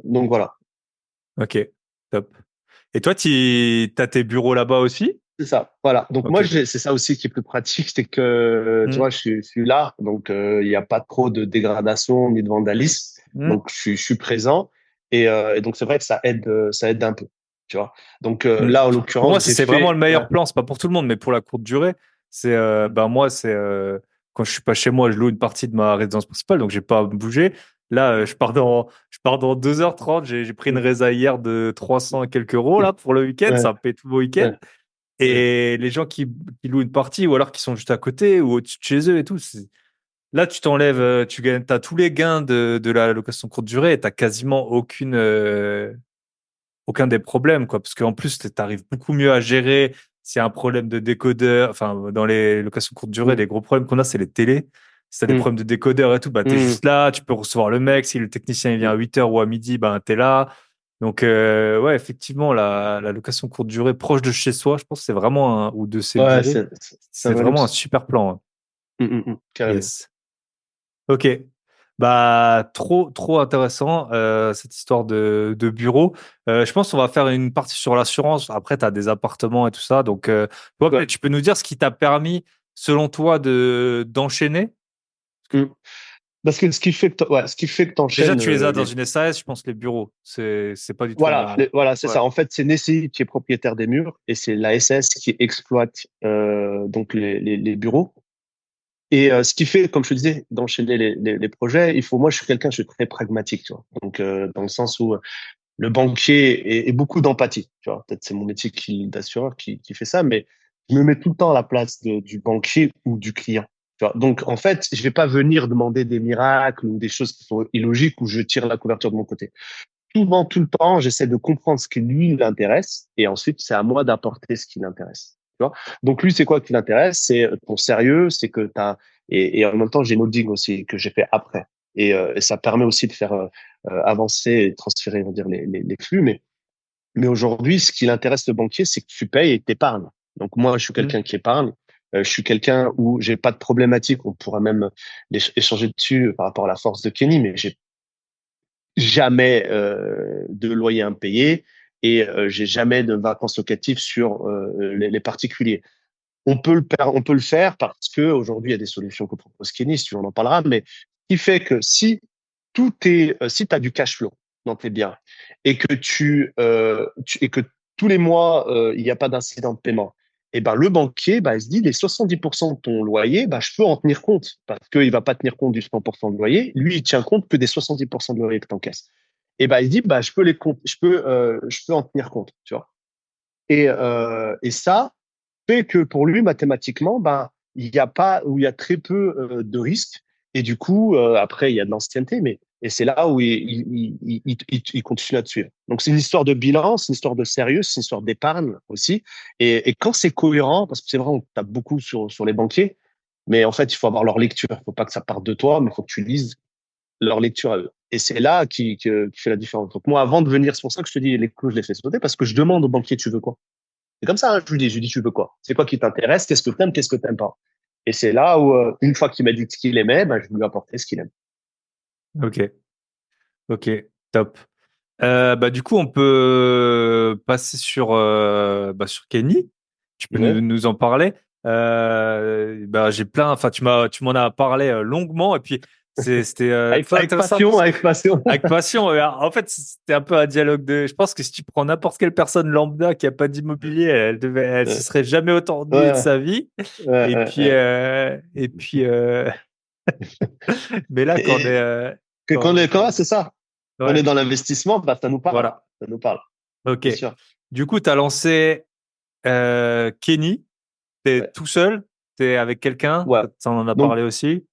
Donc voilà. Ok, top. Et toi, tu as tes bureaux là-bas aussi? C'est ça. Voilà. Donc Ok. moi, c'est ça aussi qui est plus pratique, c'est que, tu Hmm. vois, je suis là. Donc, il n'y a pas trop de dégradation ni de vandalisme. Hmm. Donc, je suis présent. Et donc, c'est vrai que ça aide un peu. Tu vois. Donc, Hmm. là, en Pour moi, l'occurrence, j'ai c'est vraiment le fait, ouais. meilleur plan. C'est pas pour tout le monde, mais pour la courte durée, c'est ben moi, c'est quand je suis pas chez moi, je loue une partie de ma résidence principale, donc j'ai pas à bouger. Là, je pars dans 2h30. J'ai pris une résa hier de 300 et quelques euros là pour le week-end. Ouais, Ça me paye tout le week-end. ouais, ouais. Et les gens qui louent une partie ou alors qui sont juste à côté ou au-dessus de chez eux et tout, là, tu t'enlèves, tu gagnes, t'as tous les gains de la location courte durée et t'as quasiment aucun des problèmes, quoi. Parce qu'en plus, tu arrives beaucoup mieux à gérer s'il y a un problème de décodeur. Enfin, dans les locations courte durée, Mm, les gros problèmes qu'on a, c'est les télés. Si tu as des mm, problèmes de décodeur et tout, bah, tu es mm. juste là, tu peux recevoir le mec. Si le technicien il vient à 8 heures ou à midi, bah, tu es là. Donc, ouais, effectivement, la location courte durée proche de chez soi, je pense que c'est vraiment ou de ses Ouais, bureaux, c'est un c'est vrai vraiment un luxe. super plan, hein. Carrément. Yes. Ok. Bah, trop intéressant, cette histoire de bureau. Je pense qu'on va faire une partie sur l'assurance. Après, tu as des appartements et tout ça. Donc, toi, Ouais. peut-être tu peux nous dire ce qui t'a permis, selon toi, d'enchaîner. Mm. Parce que ce qui fait que Déjà, t'enchaînes, tu les as dans une SAS, je pense, les bureaux. C'est pas du tout voilà, en. voilà, c'est Ouais. ça. En fait, c'est Nestlé qui est propriétaire des murs et c'est la SS qui exploite donc les bureaux. Et ce qui fait, comme je te disais, d'enchaîner les projets, moi, je suis très pragmatique, tu vois. Donc, dans le sens où le banquier est beaucoup d'empathie, tu vois. Peut-être c'est mon métier d'assureur qui fait ça, mais je me mets tout le temps à la place du banquier ou du client. Tu vois. Donc, en fait, je vais pas venir demander des miracles ou des choses qui sont illogiques où je tire la couverture de mon côté. Tout le temps, j'essaie de comprendre ce qui lui l'intéresse et ensuite, c'est à moi d'apporter ce qui l'intéresse. vois. Donc lui, c'est quoi qui l'intéresse? C'est ton sérieux, c'est que t'as et en même temps, j'ai une holding aussi que j'ai fait après. Et ça permet aussi de faire avancer et transférer, on va dire, les flux. Mais aujourd'hui, ce qui intéresse le banquier, c'est que tu payes et t'épargnes. Donc moi, je suis Mm. quelqu'un qui épargne. Je suis quelqu'un où j'ai pas de problématique. On pourra même échanger dessus par rapport à la force de Kenny, mais j'ai jamais de loyer impayé et j'ai jamais de vacances locatives sur les particuliers. On peut le faire parce que aujourd'hui il y a des solutions que propose Kenny, si tu veux, on en parlera, mais ce qui fait que si tu as du cash flow dans tes biens et que et que tous les mois il n'y a pas d'incident de paiement, et ben le banquier, il se dit les 70% de ton loyer, je peux en tenir compte parce qu'il va pas tenir compte du 100% de loyer, lui il tient compte que des 70% de loyer que tu encaisses. Et il se dit je peux je peux en tenir compte, tu vois. Et ça fait que pour lui, mathématiquement, il y a pas, ou il y a très peu de risques. Et du coup, après, il y a de l'ancienneté, mais et c'est là où il continue à te suivre. Donc, c'est une histoire de bilan, c'est une histoire de sérieux, c'est une histoire d'épargne aussi. Et quand c'est cohérent, parce que c'est vrai, on tape beaucoup sur les banquiers, mais en fait, il faut avoir leur lecture. Il faut pas que ça parte de toi, mais il faut que tu lises leur lecture à eux. Et c'est là qui fait la différence. Donc, moi, avant de venir, c'est pour ça que je te dis, les clous, je les fais sauter, parce que je demande au banquier, tu veux quoi? C'est comme ça, hein, je lui dis, tu veux quoi? C'est quoi qui t'intéresse? Qu'est-ce que t'aimes? Qu'est-ce que t'aimes pas? Et c'est là où, une fois qu'il m'a dit ce qu'il aimait, je lui ai apporté ce qu'il aime. Ok, ok, top. Du coup, on peut passer sur Kenny. Tu peux Ouais. nous en parler. J'ai plein. Enfin, tu m'en as parlé longuement et puis c'était très Avec intéressant passion, avec passion. avec passion. En fait, c'était un peu un dialogue de. Je pense que si tu prends n'importe quelle personne lambda qui a pas d'immobilier, elle se Ouais, serait jamais autant ennuyée de ouais, sa vie. ouais, Et ouais, puis, ouais. mais là, quand on est, Et quand c'est ça. On ouais, est dans l'investissement, ça nous parle. voilà. Ça nous parle, Ok. c'est sûr. Du coup, tu as lancé Kenny. T'es Ouais. tout seul? T'es avec quelqu'un? Ouais. Ça, on en a Donc, parlé aussi.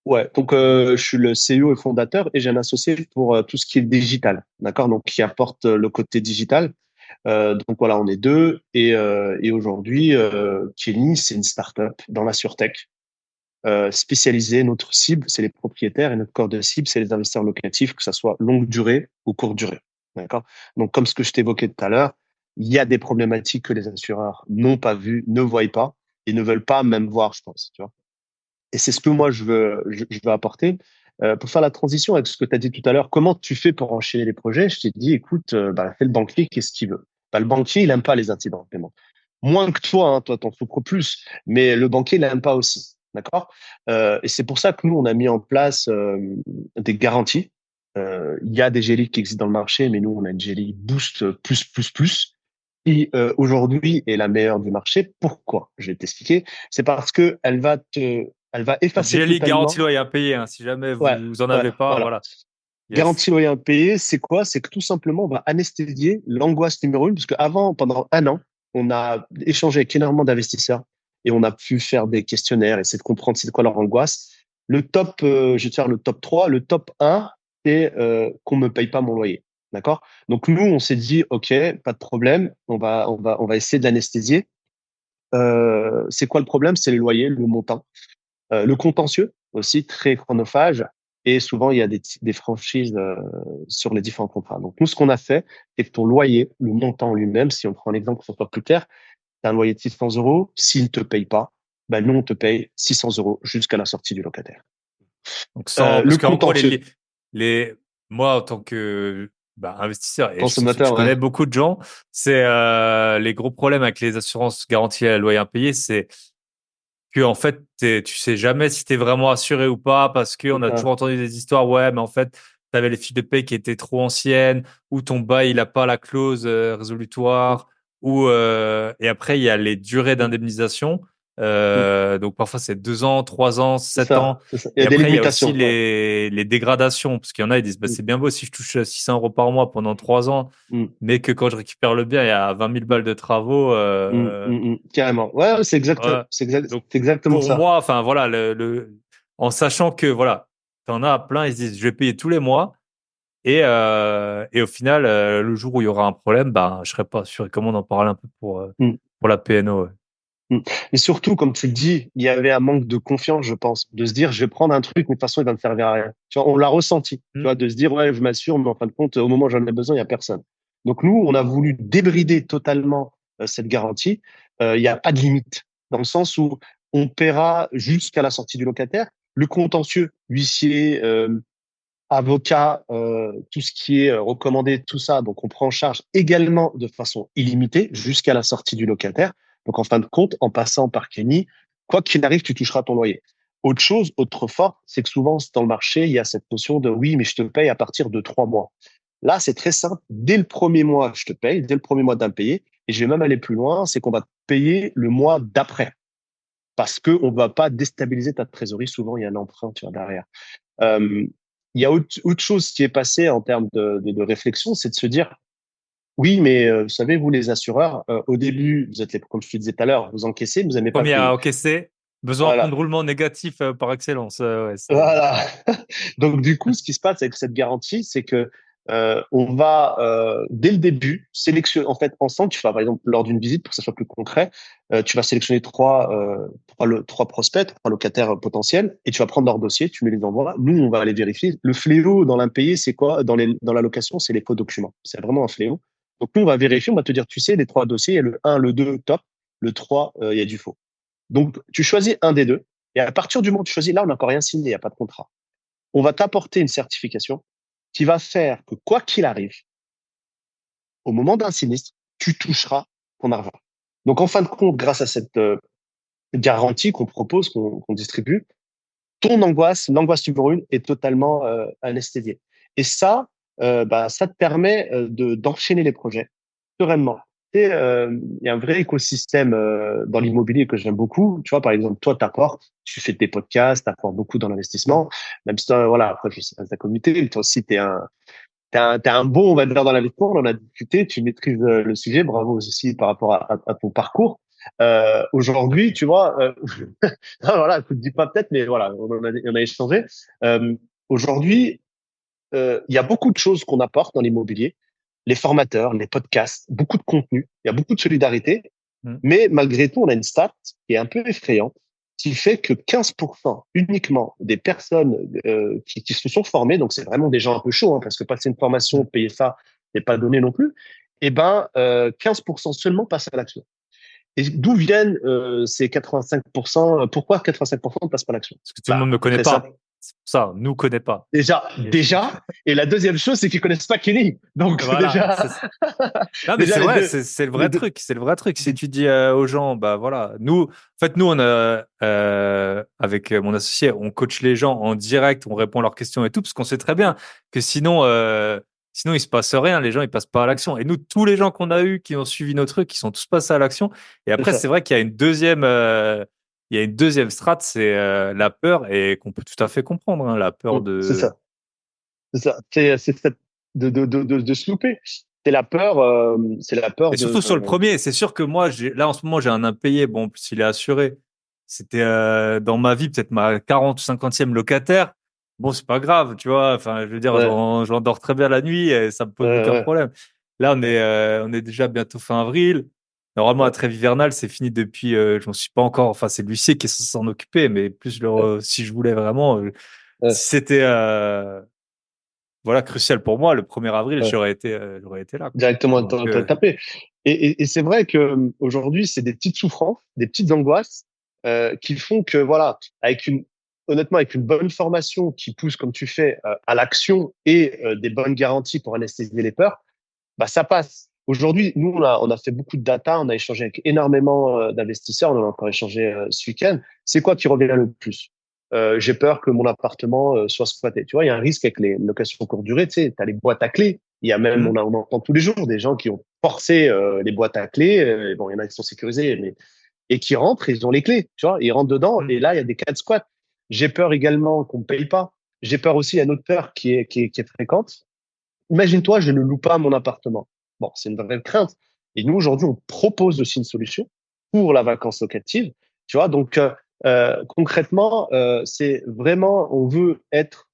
ouais. Donc, je suis le CEO et fondateur et j'ai un associé pour tout ce qui est digital. D'accord? Donc, qui apporte le côté digital. Donc voilà, on est deux et aujourd'hui, Kenny, c'est une startup dans la surtech spécialisée. Notre cible, c'est les propriétaires et notre corps de cible, c'est les investisseurs locatifs, que ça soit longue durée ou courte durée. D'accord? Donc comme ce que je t'évoquais tout à l'heure, il y a des problématiques que les assureurs n'ont pas vues, ne voient pas et ne veulent pas même voir, je pense. Tu vois? Et c'est ce que moi je veux apporter. Pour faire la transition avec ce que tu as dit tout à l'heure, comment tu fais pour enchaîner les projets? Je t'ai dit, écoute, fais le banquier, qu'est-ce qu'il veut? Le banquier, il aime pas les incidents de paiement. Moins que toi, hein, toi, t'en souffres plus, mais le banquier, il aime pas aussi. D'accord? Et c'est pour ça que nous, on a mis en place des garanties. Il y a des GLI qui existent dans le marché, mais nous, on a une GLI Boost plus, qui aujourd'hui est la meilleure du marché. Pourquoi? Je vais t'expliquer. C'est parce que elle va Donc, effacer GLI garantie totalement. loyer impayé, hein. Si jamais Ouais, vous en ouais, avez pas, voilà. voilà. Yes. Garantie loyer impayé, c'est quoi? C'est que tout simplement, on va anesthésier l'angoisse numéro une, parce qu'avant, pendant un an, on a échangé avec énormément d'investisseurs et on a pu faire des questionnaires, essayer de comprendre c'est quoi leur angoisse. Le top, je vais te faire le top 3. Le top un, c'est qu'on me paye pas mon loyer. D'accord? Donc nous, on s'est dit, OK, pas de problème, on va essayer de l'anesthésier. C'est quoi le problème? C'est les loyers, le montant. Le contentieux aussi, très chronophage. Et souvent, il y a des franchises sur les différents contrats. Donc, nous, ce qu'on a fait, c'est que ton loyer, le montant lui-même, si on prend un exemple pour que ce soit plus clair, tu as un loyer de 600 euros. S'il ne te paye pas, nous, on te paye 600 euros jusqu'à la sortie du locataire. Donc, sans, parce Le qu'en gros, contentieux, moi, en tant que investisseur, et je consommateur, ouais. connais beaucoup de gens, c'est les gros problèmes avec les assurances garanties à loyer impayé, c'est que en fait, tu sais jamais si tu es vraiment assuré ou pas, parce qu'on C'est a ça, toujours entendu des histoires, ouais, mais en fait, tu avais les fiches de paie qui étaient trop anciennes, ou ton bail, il n'a pas la clause résolutoire, et après, il y a les durées d'indemnisation. Donc parfois, c'est 2 ans, 3 ans, c'est 7 ans. ça, c'est ça. Il y Et a des après, il y a aussi limitations. Ouais. les dégradations, parce qu'il y en a, ils disent, bah, c'est bien beau si je touche 600 euros par mois pendant 3 ans, Mm, mais que quand je récupère le bien, il y a 20 000 balles de travaux. carrément. Ouais, ouais, Ouais. Donc, c'est exactement pour ça. moi, enfin, voilà, en sachant que, voilà, t'en as plein, ils se disent, je vais payer tous les mois. Et au final, le jour où il y aura un problème, je serai pas sûr. Et comment on en parle un peu pour Mm. la PNO. Ouais. Mm. Et surtout, comme tu le dis, il y avait un manque de confiance, je pense, de se dire, je vais prendre un truc, mais de toute façon, il va me servir à rien. Tu vois, on l'a ressenti, tu Mm. vois, de se dire, ouais, je m'assure, mais en fin de compte, au moment où j'en ai besoin, il y a personne. Donc nous, on a voulu débrider totalement cette garantie. Il n'y a pas de limite, dans le sens où on paiera jusqu'à la sortie du locataire. Le contentieux, huissier, avocat, tout ce qui est recommandé, tout ça, donc on prend en charge également de façon illimitée jusqu'à la sortie du locataire. Donc en fin de compte, en passant par Kenny, quoi qu'il arrive, tu toucheras ton loyer. Autre chose, autre fort, c'est que souvent dans le marché, il y a cette notion de oui, mais je te paye à partir de 3 mois. Là, c'est très simple. Dès le premier mois, je te paye, dès le premier mois d'impayé. Et je vais même aller plus loin, c'est qu'on va te payer le mois d'après. Parce que on va pas déstabiliser ta trésorerie. Souvent, il y a un emprunt, tu vois, derrière. Euh, il y a autre chose qui est passé en termes de réflexion, c'est de se dire, oui, mais vous savez, vous les assureurs, au début, vous êtes comme je te disais tout à l'heure, vous encaissez, vous n'aimez pas Premier à payer. encaisser, besoin en fonds de Voilà. roulement négatif par excellence. Ouais, Voilà. Donc du coup, ce qui se passe avec cette garantie, c'est que on va dès le début sélectionner. En fait, ensemble, tu vas par exemple lors d'une visite, pour que ça soit plus concret, tu vas sélectionner trois prospects, trois locataires potentiels, et tu vas prendre leur dossier, tu me les envoies. Nous, on va aller vérifier. Le fléau dans l'impayé, c'est quoi? Dans la location, c'est les faux documents. C'est vraiment un fléau. Donc nous, on va vérifier, on va te dire, tu sais, les trois dossiers, il y a le un, le 2, top. Le 3, il y a du faux. Donc, tu choisis un des deux. Et à partir du moment où tu choisis, là, on n'a encore rien signé, il n'y a pas de contrat. On va t'apporter une certification qui va faire que quoi qu'il arrive, au moment d'un sinistre, tu toucheras ton argent. Donc, en fin de compte, grâce à cette garantie qu'on propose, qu'on distribue, ton angoisse, l'angoisse numéro une, est totalement anesthésiée. Et ça, ça te permet d'enchaîner les projets sereinement. Et il y a un vrai écosystème dans l'immobilier que j'aime beaucoup. Tu vois, par exemple, toi, t'apportes, tu fais tes podcasts, t'apportes beaucoup dans l'investissement. Même si, voilà, après, je sais pas ta communauté, mais toi aussi, t'es un bon, on va dire, dans l'investissement. On en a discuté, tu maîtrises le sujet. Bravo aussi par rapport à ton parcours. Aujourd'hui, tu vois, voilà, je te dis pas peut-être, mais voilà, on a échangé. Aujourd'hui, il y a beaucoup de choses qu'on apporte dans l'immobilier, les formateurs, les podcasts, beaucoup de contenu, il y a beaucoup de solidarité, Mm. mais malgré tout, on a une stat qui est un peu effrayante, qui fait que 15% uniquement des personnes qui se sont formées, donc c'est vraiment des gens un peu chauds, hein, parce que passer une formation, payer ça, n'est pas donné non plus, et 15% seulement passent à l'action. Et d'où viennent ces 85%? Pourquoi 85% ne passent pas à l'action? Parce que tout le monde ne me C'est connaît très pas. simple. C'est pour ça, nous connaît pas. Déjà. Et la deuxième chose, c'est qu'ils connaissent pas Kenny. Donc, Voilà. Non, mais déjà c'est les vrai, deux, c'est le les vrai deux. truc. C'est le vrai truc. Si tu dis aux gens, bah voilà, nous, en fait, nous, on a, avec mon associé, on coach les gens en direct, on répond à leurs questions et tout, parce qu'on sait très bien que sinon, il se passe rien. Les gens, ils passent pas à l'action. Et nous, tous les gens qu'on a eus qui ont suivi nos trucs, ils sont tous passés à l'action. Et C'est après, ça. c'est vrai qu'il y a il y a une deuxième strate, c'est la peur et qu'on peut tout à fait comprendre, hein, la peur C'est de. ça. C'est ça. C'est cette- de se louper. C'est la peur Et surtout sur le premier, c'est sûr que moi, là en ce moment, j'ai un impayé. Bon, en plus, il est assuré. C'était dans ma vie peut-être ma 40 ou 50e locataire. Bon, c'est pas grave, tu vois. Enfin, je veux dire, ouais, j'en dors très bien la nuit et ça me pose aucun ouais, problème. Là, on est déjà bientôt fin avril. Normalement, la ouais, trêve hivernale, c'est fini depuis. Je m'en suis pas encore. Enfin, c'est l'huissier qui est censé s'en occuper, mais plus si je voulais vraiment, ouais, si c'était voilà crucial pour moi, le 1er avril, ouais. j'aurais été là, quoi. Directement Donc, tapé. Et c'est vrai que aujourd'hui, c'est des petites souffrances, des petites angoisses qui font que voilà, honnêtement, avec une bonne formation qui pousse comme tu fais à l'action et des bonnes garanties pour anesthésier les peurs, bah ça passe. Aujourd'hui, nous on a fait beaucoup de data, on a échangé avec énormément d'investisseurs, on en a encore échangé ce week-end. C'est quoi qui revient le plus? J'ai peur que mon appartement soit squatté. Tu vois, il y a un risque avec les locations courte durée. Tu sais, t'as les boîtes à clés. Il y a même, hmm, on entend tous les jours des gens qui ont forcé les boîtes à clés. Bon, il y en a qui sont sécurisés, mais et qui rentrent, ils ont les clés. Tu vois, ils rentrent dedans hmm. et là, il y a des cas de squat. J'ai peur également qu'on ne paye pas. J'ai peur aussi, il y a une autre peur qui est fréquente. Imagine-toi, je ne loue pas mon appartement. Bon, c'est une vraie crainte. Et nous, aujourd'hui, on propose aussi une solution pour la vacance locative. Tu vois, donc concrètement, c'est vraiment, on veut être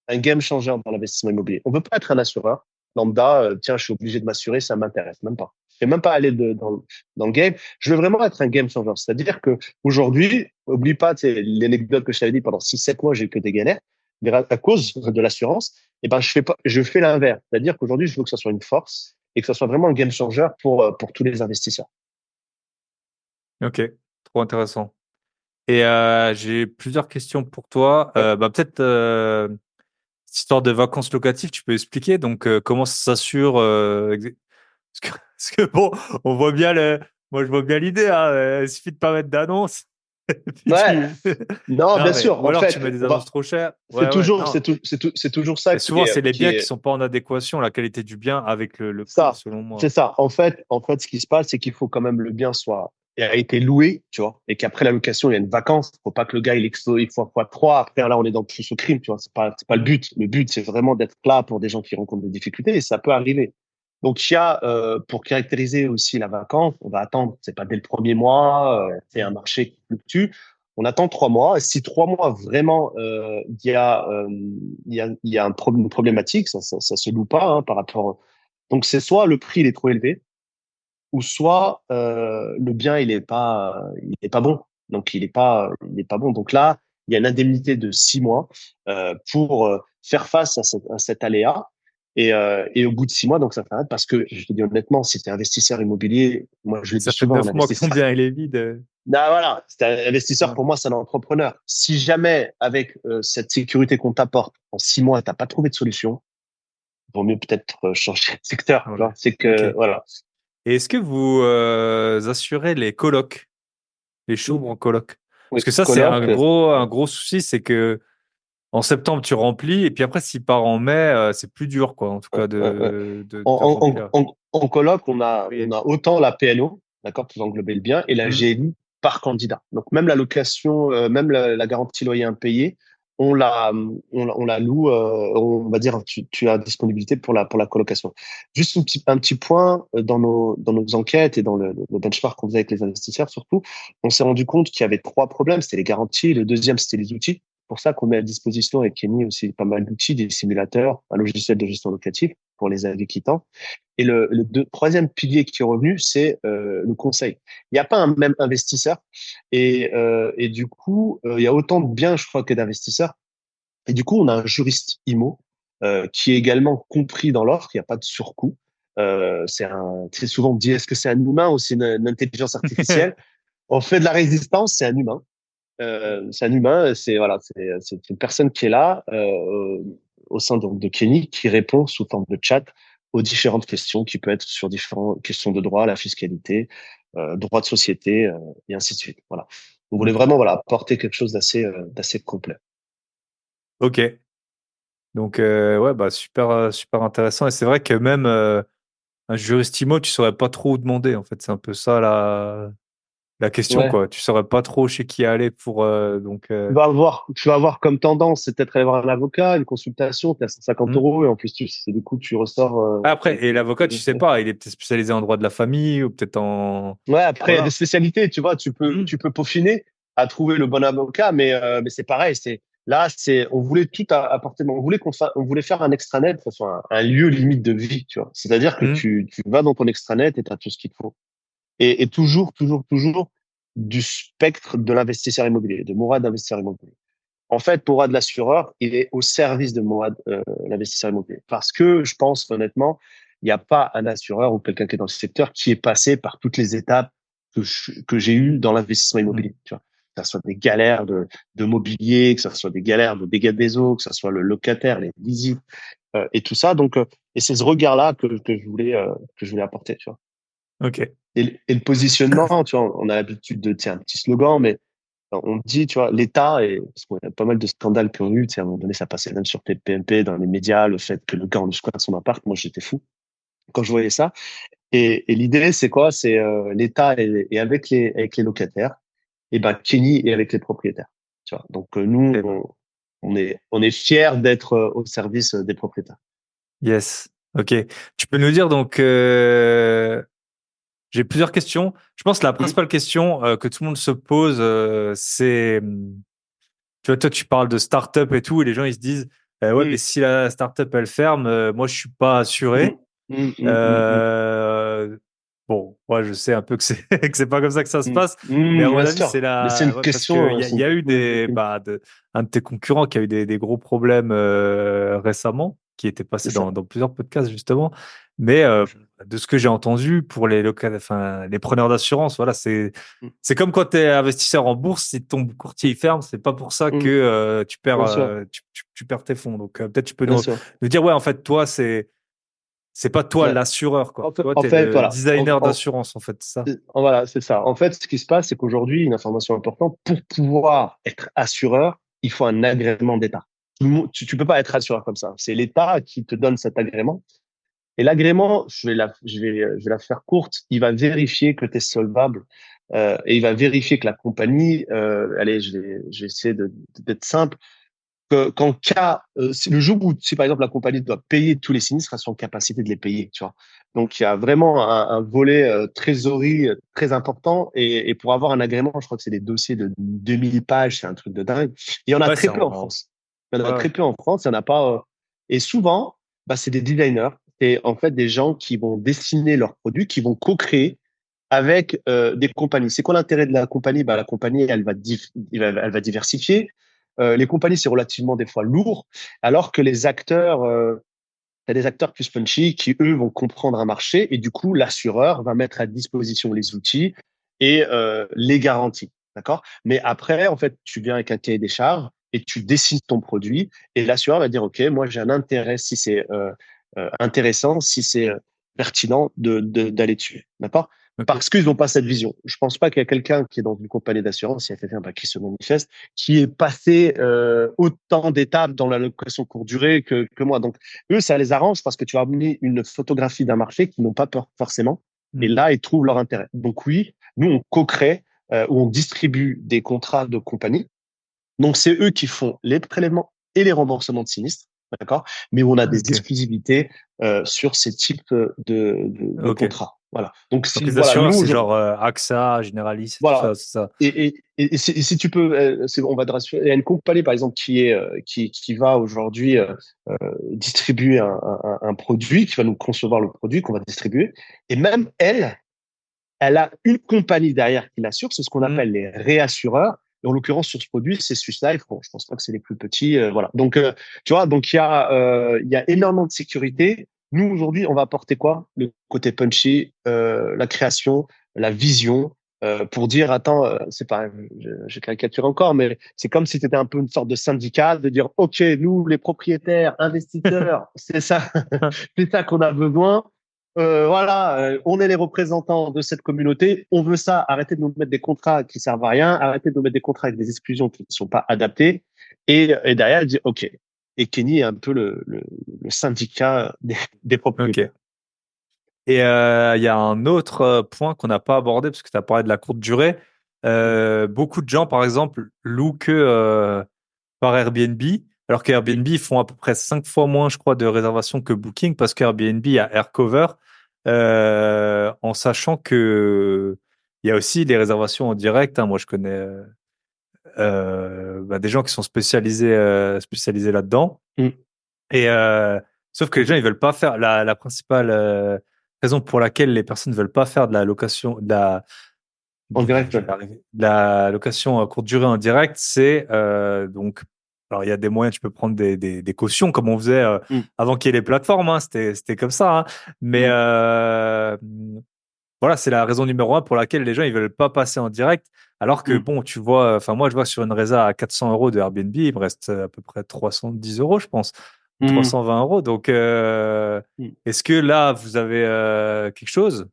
un game changer dans l'investissement immobilier. On veut pas être un assureur. lambda, tiens, je suis obligé de m'assurer, ça m'intéresse même pas. Je vais même pas aller dans le game. Je veux vraiment être un game changer. C'est-à-dire que aujourd'hui, oublie pas, tu sais, l'anecdote que je t'avais dit, pendant 6, 7 mois, j'ai eu que des galères, à cause de l'assurance. Et ben, je fais l'inverse. C'est-à-dire qu'aujourd'hui, je veux que ça soit une force et que ça soit vraiment un game changer pour tous les investisseurs. Ok, trop intéressant. Et j'ai plusieurs questions pour toi. Ouais. Peut-être cette histoire de vacances locatives, tu peux expliquer donc comment ça s'assure parce que bon, on voit bien moi je vois bien l'idée. Hein, il suffit de pas mettre d'annonce. Et puis Ouais. non Non, bien mais sûr. ou En alors tu fait, mets des annonces trop chères. c'est Ouais toujours, non. c'est toujours ça Et souvent c'est les qui biens qui est sont pas en adéquation, la qualité du bien avec le prix ça. selon C'est moi. ça. En fait, ce qui se passe, c'est qu'il faut quand même le bien soit a été loué, tu vois, et qu'après la location, il y a une vacance. Faut pas que le gars il explose, il faut fois trois. Après, là, on est dans le plus au crime, tu vois. C'est pas le but. Le but, c'est vraiment d'être là pour des gens qui rencontrent des difficultés, et ça peut arriver. Donc, il y a, pour caractériser aussi la vacance, on va attendre. C'est pas dès le premier mois. C'est un marché qui fluctue. On attend 3 mois. Et si 3 mois vraiment il y a une problématique, ça se loue pas hein, par rapport. Donc c'est soit le prix il est trop élevé, ou soit le bien il est pas bon. Donc il est pas bon. Donc là il y a une indemnité de 6 mois pour faire face à cet aléa. Et au bout de 6 mois, donc ça s'arrête parce que je te dis honnêtement, si tu es investisseur immobilier, moi je le dis Ça fait souvent, un 9 mois que ton investisseur. bien il est vide. Ah, voilà, c'est un investisseur Ouais. pour moi, c'est un entrepreneur. Si jamais avec cette sécurité qu'on t'apporte en 6 mois, t'as pas trouvé de solution, vaut mieux peut-être changer de secteur. Tu Ouais. vois. C'est Ok. que voilà. Et est-ce que vous assurez les colocs, les Mm. chambres en coloc? Parce Oui, que ça, c'est coloc. un gros souci, c'est que en septembre, tu remplis, et puis après, s'il part en mai, c'est plus dur, quoi, en tout cas, Ouais. de remplir. En coloc, on Oui. a autant la PNO, d'accord, pour englober le bien, et la Mhm. GLI par candidat. Donc même la location, même la garantie loyer impayé, on la loue, on va dire, tu as disponibilité pour la colocation. Juste un petit point dans nos enquêtes et dans le benchmark qu'on faisait avec les investisseurs surtout, on s'est rendu compte qu'il y avait 3 problèmes. C'était les garanties, le deuxième, c'était les outils. Pour ça qu'on met à disposition avec Kenny aussi pas mal d'outils, des simulateurs, un logiciel de gestion locative pour les avis quittants. Et troisième pilier qui est revenu, c'est le conseil. Il n'y a pas un même investisseur et du coup, il y a autant de biens, je crois, que d'investisseurs. Et du coup, on a un juriste IMO qui est également compris dans l'offre. Il n'y a pas de surcoût. Très souvent on me dit, est-ce que c'est un humain ou c'est une intelligence artificielle? On fait de la résistance, c'est un humain. C'est un humain, c'est voilà, c'est une personne qui est là au sein de Kenny qui répond sous forme de chat aux différentes questions qui peuvent être sur différentes questions de droit, la fiscalité, droit de société et ainsi de suite. Voilà. On voulait Ok. vraiment voilà apporter quelque chose d'assez complet. Ok. Donc, ouais, bah, super, super intéressant. Et c'est vrai que même un juristimo, tu saurais pas trop où demander, en fait. C'est un peu ça la question, Ouais. quoi. Tu saurais pas trop chez qui aller pour. Tu vas avoir comme tendance, c'est peut-être aller voir un avocat, une consultation, tu as 150 Hmm. euros et en plus du coup tu ressors Après, avec et l'avocat, tu sais une- pas, il est peut-être spécialisé en droit de la famille ou peut-être en. Ouais, après, il y a des Voilà. spécialités, tu vois, Hmm. tu peux peaufiner à trouver le bon avocat, mais c'est pareil, on voulait tout apporter, on voulait faire un extranet, que ce soit un lieu limite de vie, tu vois. C'est-à-dire que Hmm. tu vas dans ton extranet et tu as tout ce qu'il te faut. Et toujours du spectre de l'investisseur immobilier, de Mourad d'investisseur immobilier. En fait, Mourad l'assureur, il est au service de Mourad, l'investisseur immobilier. Parce que je pense honnêtement, il n'y a pas un assureur ou quelqu'un qui est dans le secteur qui est passé par toutes les étapes que j'ai eues dans l'investissement Hmm. immobilier. Tu vois, que ce soit des galères de mobilier, que ce soit des galères de dégâts des eaux, que ce soit le locataire, les visites et tout ça. Donc, et c'est ce regard-là que je voulais apporter. Tu vois. Ok. Et le positionnement, tu vois, on a l'habitude de, tiens, un petit slogan, mais on dit, tu vois, l'État, parce qu'il y a pas mal de scandales qui ont eu, tu sais, à un moment donné, ça passait même sur TPMP, dans les médias, le fait que le gars, on lui squatte son appart, moi, j'étais fou quand je voyais ça. Et l'idée, c'est quoi? C'est l'État est avec les locataires, et ben Kenny est avec les propriétaires. Tu vois. Donc nous, Eh ben, on est fiers d'être au service des propriétaires. yes. Ok. Tu peux nous dire donc, j'ai plusieurs questions. Je pense que la Mhm. principale question que tout le monde se pose, c'est, tu vois, toi, tu parles de start-up et tout, et les gens, ils se disent, Ouais, mais Mm, si la startup elle ferme, moi je suis pas mm, assuré. mm, mm, mm, mm, Euh, bon, moi je sais un peu que c'est que c'est pas comme ça que ça se passe, mais à mon bien avis c'est sûr. Mais c'est la une ouais, parce que question, il y a eu un de tes concurrents qui a eu des gros problèmes récemment, qui était c'est passé ça. dans plusieurs podcasts justement. Mais de ce que j'ai entendu pour les preneurs d'assurance, voilà, Mm, c'est comme quand tu es investisseur en bourse, si ton courtier il ferme, c'est pas pour ça que mm, tu perds bien sûr, tu perds tes fonds. Donc peut-être tu peux bien sûr. nous dire ouais en fait toi c'est pas toi Ouais. l'assureur, quoi. Toi, En tu es fait, le voilà. designer d'assurance, en fait, c'est ça. Voilà, c'est ça. En fait, ce qui se passe, c'est qu'aujourd'hui, une information importante, pour pouvoir être assureur, il faut un agrément d'État. Tu peux pas être assureur comme ça. C'est l'État qui te donne cet agrément. Et l'agrément, je vais la faire courte. Il va vérifier que tu es solvable et il va vérifier que la compagnie, allez, je vais essayer d'être simple, qu'en cas, si le jour où, si par exemple la compagnie doit payer tous les sinistres, sera en capacité de les payer, tu vois. Donc il y a vraiment un volet trésorerie très important et pour avoir un agrément, je crois que c'est des dossiers de 2000 pages, c'est un truc de dingue. Il y en a Ouais, très c'est peu en en. France. Il y en a Ouais, ouais. très peu en France, il y en a pas. Et souvent, bah, c'est des designers, c'est en fait des gens qui vont dessiner leurs produits, qui vont co-créer avec des compagnies. C'est quoi l'intérêt de la compagnie? Bah, la compagnie, elle va diversifier. Les compagnies, c'est relativement des fois lourd, alors que les acteurs, t'as des acteurs plus punchy qui, eux, vont comprendre un marché et du coup, l'assureur va mettre à disposition les outils et les garanties. D'accord? Mais après, en fait, tu viens avec un cahier des charges et tu dessines ton produit et l'assureur va dire, OK, moi, j'ai un intérêt si c'est intéressant, si c'est pertinent d'aller dessus. D'accord? Ok. Parce qu'ils n'ont pas cette vision. Je pense pas qu'il y a quelqu'un qui est dans une compagnie d'assurance, il y a quelqu'un qui se manifeste, qui est passé autant d'étapes dans la location courte durée que moi. Donc, eux, ça les arrange parce que tu as amené une photographie d'un marché qui n'ont pas peur forcément. Et Hmm. là, ils trouvent leur intérêt. Donc oui, nous, on co-crée ou on distribue des contrats de compagnie. Donc, c'est eux qui font les prélèvements et les remboursements de sinistres. D'accord? Mais on a des Ok. exclusivités sur ces types de Ok. contrats. Voilà. Donc, Donc, si, les voilà, assureurs, nous, c'est genre AXA, Generali, c'est tout ça, voilà. c'est ça. Et si tu peux, on va te rassurer. Il y a une compagnie, par exemple, qui va aujourd'hui distribuer un produit, qui va nous concevoir le produit qu'on va distribuer. Et même elle, elle a une compagnie derrière qui l'assure. C'est ce qu'on Hmm. appelle les réassureurs. Et en l'occurrence, sur ce produit, c'est Swiss Life. Bon, je pense pas que c'est les plus petits. Voilà. Donc, tu vois, donc il y a énormément de sécurité. Nous, aujourd'hui, on va apporter quoi? Le côté punchy, la création, la vision, pour dire, attends, c'est pas, je caricature encore, mais c'est comme si tu étais un peu une sorte de syndicat, de dire, OK, nous, les propriétaires, investisseurs, c'est ça, c'est ça qu'on a besoin. Voilà, on est les représentants de cette communauté. On veut ça. Arrêtez de nous mettre des contrats qui servent à rien. Arrêtez de nous mettre des contrats avec des exclusions qui ne sont pas adaptées. Et derrière, elle dit OK. Et Kenny est un peu le syndicat des Ok. propriétaires. Et il y a un autre point qu'on n'a pas abordé, parce que tu as parlé de la courte durée. Beaucoup de gens, par exemple, louent que par Airbnb, alors Mm. qu'Airbnb, ils font à peu près 5 fois moins, je crois, de réservations que Booking, parce qu'Airbnb a AirCover, en sachant que il y a aussi les réservations en direct, hein. Moi, je connais des gens qui sont spécialisés là-dedans. Mm. Et sauf que les gens, ils veulent pas faire la principale raison pour laquelle les personnes ne veulent pas faire de la location, En direct, je ouais. vais y arriver. De la location à courte durée en direct, c'est donc, alors il y a des moyens, tu peux prendre des cautions comme on faisait Mm. avant qu'il y ait les plateformes, hein, c'était comme ça, hein. Mais Mm. voilà, c'est la raison numéro un pour laquelle les gens ils veulent pas passer en direct. Alors que Mm. bon, tu vois, enfin moi je vois sur une résa à 400 euros de Airbnb, il me reste à peu près 310 euros, je pense, ou Mm. 320 euros. Donc, Mm. est-ce que là vous avez quelque chose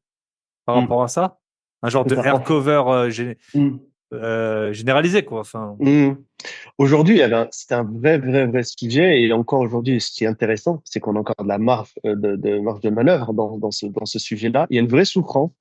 par Mm. rapport à ça? Un genre C'est de ça. air cover Mm. généralisé, quoi. Enfin, Mm. Aujourd'hui, c'était un vrai sujet. Et encore aujourd'hui, ce qui est intéressant, c'est qu'on a encore de la marge, de marge de manœuvre dans ce sujet-là. Il y a une vraie souffrance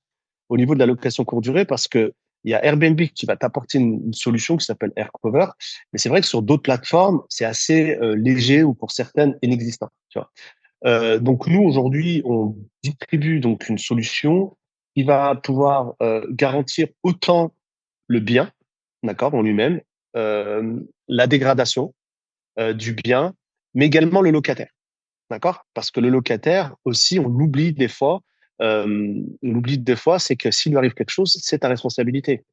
au niveau de la location courte durée parce que il y a Airbnb qui va t'apporter une solution qui s'appelle AirCover. Mais c'est vrai que sur d'autres plateformes, c'est assez léger ou pour certaines inexistant. Tu vois. Donc nous, aujourd'hui, on distribue donc une solution qui va pouvoir garantir autant le bien, d'accord, en lui-même, la dégradation du bien mais également le locataire. D'accord? Parce que le locataire aussi, on l'oublie des fois, c'est que s'il lui arrive quelque chose, c'est ta responsabilité.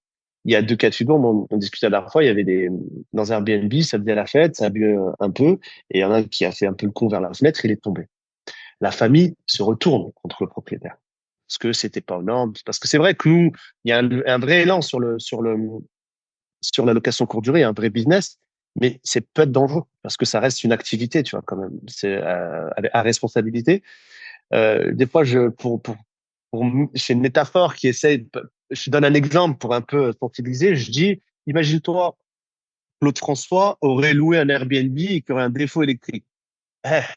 Il y a deux cas de figure, on discutait la dernière fois, il y avait dans un Airbnb, ça faisait la fête, ça a bu un peu, et il y en a un qui a fait un peu le con vers la fenêtre, il est tombé. La famille se retourne contre le propriétaire. Parce que c'était pas aux normes, parce que c'est vrai que nous, il y a un vrai élan sur la location courte durée, un vrai business, mais c'est peut être dangereux parce que ça reste une activité, tu vois, quand même. C'est à responsabilité. Des fois, j'ai une métaphore qui essaie, je donne un exemple pour un peu sensibiliser. Je dis, imagine-toi, Claude François aurait loué un Airbnb et qu'il y aurait un défaut électrique.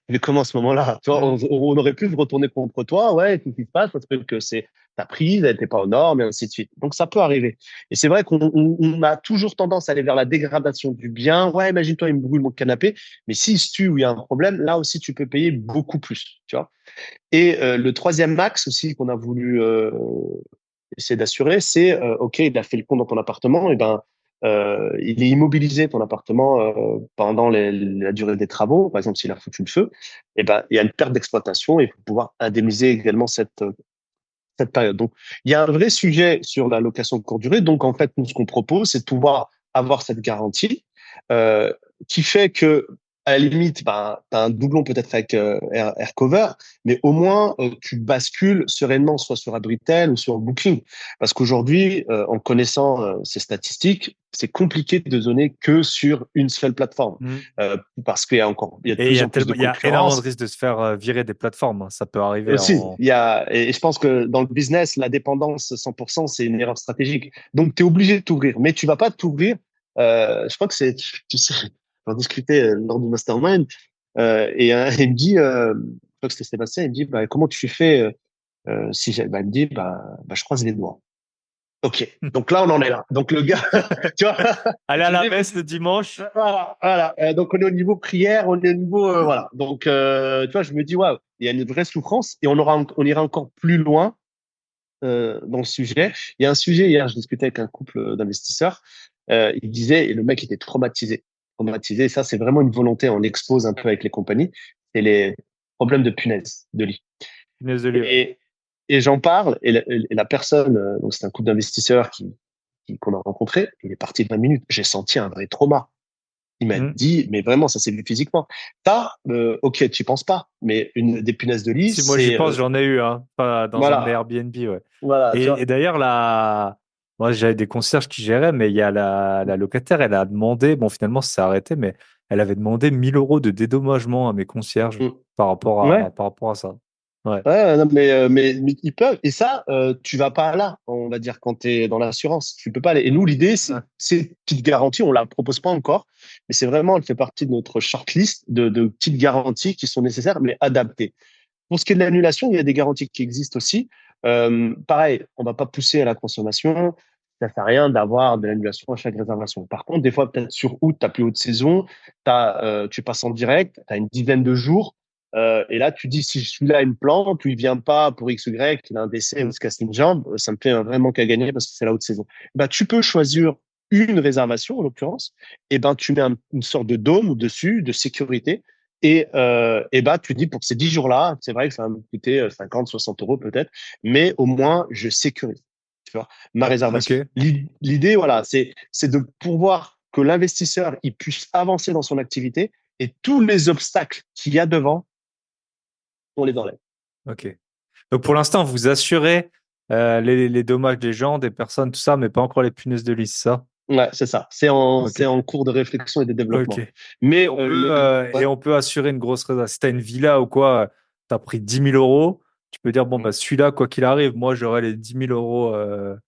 Mais comment à ce moment-là? Tu vois, on aurait pu se retourner contre toi, ouais, qu'est-ce qui se passe? Parce que c'est ta prise, elle n'était pas aux normes, et ainsi de suite. Donc ça peut arriver. Et c'est vrai qu'on a toujours tendance à aller vers la dégradation du bien. Ouais, imagine-toi, il me brûle mon canapé. Mais s'il se tue ou il y a un problème, là aussi, tu peux payer beaucoup plus, tu vois. Et le troisième axe aussi qu'on a voulu essayer d'assurer, c'est OK, il a fait le compte dans ton appartement, et ben il est immobilisé ton appartement pendant la durée des travaux. Par exemple, s'il a foutu le feu, et ben il y a une perte d'exploitation et il faut pouvoir indemniser également cette période. Donc, il y a un vrai sujet sur la location de courte durée. Donc, en fait, nous, ce qu'on propose, c'est de pouvoir avoir cette garantie qui fait que, à la limite, ben, tu as un doublon peut-être avec AirCover, mais au moins, tu bascules sereinement soit sur Abritel ou sur Booking. Parce qu'aujourd'hui, en connaissant ces statistiques, c'est compliqué de donner que sur une seule plateforme. Mm. Parce qu'il y a de Et plus en plus de il y a énormément de concurrence. risques de se faire virer des plateformes, hein. Ça peut arriver Aussi, en. et je pense que dans le business, la dépendance 100%, c'est une erreur stratégique. Donc, tu es obligé de t'ouvrir, mais tu vas pas t'ouvrir. Je crois que tu sais, j'en discutais lors du mastermind, il me dit, je crois que c'était Sébastien, il me dit, bah, comment tu fais si bah, il me dit, je croise les doigts. Ok, donc là, on en est là. Donc le gars, tu vois, Aller à je me la dis, messe le dimanche. voilà. Donc on est au niveau prière, on est au niveau voilà. Donc tu vois, je me dis waouh, il y a une vraie souffrance et on ira encore plus loin dans le sujet. Il y a un sujet hier, je discutais avec un couple d'investisseurs. Il disait et le mec était traumatisé. Et ça, c'est vraiment une volonté. On l'expose un peu avec les compagnies. C'est les problèmes de punaises de lit. Désolé. Ouais. Et et j'en parle et la personne, donc c'est un couple d'investisseurs qu'on a rencontré. Il est parti de 20 minutes. J'ai senti un vrai trauma. Il m'a Mm. dit, mais vraiment, ça s'est vu physiquement. Ça, ok, tu y penses pas, mais des punaises de lit, Si moi j'y c'est pense, j'en ai eu, hein, pas dans un voilà, Airbnb, ouais. voilà, tu Et vois. d'ailleurs, moi j'avais des concierges qui géraient, mais il y a la locataire, elle a demandé, bon finalement ça s'est arrêté, mais elle avait demandé 1 000 € de dédommagement à mes concierges Mm. Ouais, par rapport à ça. Ouais. ouais, non, mais ils peuvent. Et ça, tu vas pas là, on va dire, quand tu es dans l'assurance. Tu peux pas aller. Et nous, l'idée, Ouais. c'est une petite garantie. On la propose pas encore, mais c'est vraiment, elle fait partie de notre shortlist de petites garanties qui sont nécessaires, mais adaptées. Pour ce qui est de l'annulation, il y a des garanties qui existent aussi. Pareil, on va pas pousser à la consommation. Ça sert à rien d'avoir de l'annulation à chaque réservation. Par contre, des fois, peut-être sur août, ta plus haute saison, tu passes en direct, tu as une dizaine de jours. Et là, tu dis, si celui-là il me plante, tu ne viens pas pour X, Y, il a un décès ou Mm. il se casse une jambe, ça me fait un vrai manque à gagner parce que c'est la haute saison. Bah, tu peux choisir une réservation, en l'occurrence, et ben, tu mets une sorte de dôme dessus, de sécurité, et bah, tu dis pour ces 10 jours-là, c'est vrai que ça va me coûter 50, 60 euros peut-être, mais au moins, je sécurise, tu vois, ma réservation. Ok. L'idée, voilà, c'est de pouvoir que l'investisseur, il puisse avancer dans son activité et tous les obstacles qu'il y a devant, on les enlève. Ok. Donc pour l'instant, vous assurez les dommages des gens, des personnes, tout ça, mais pas encore les punaises de lit, c'est ça? Ouais, c'est ça. Ok. C'est en cours de réflexion et de Ok. développement. Mais Et ouais, on peut assurer une grosse réserve. Si tu as une villa ou quoi, tu as pris 10 000 €, tu peux dire, bon, bah, celui-là, quoi qu'il arrive, moi, j'aurai les 10 000 €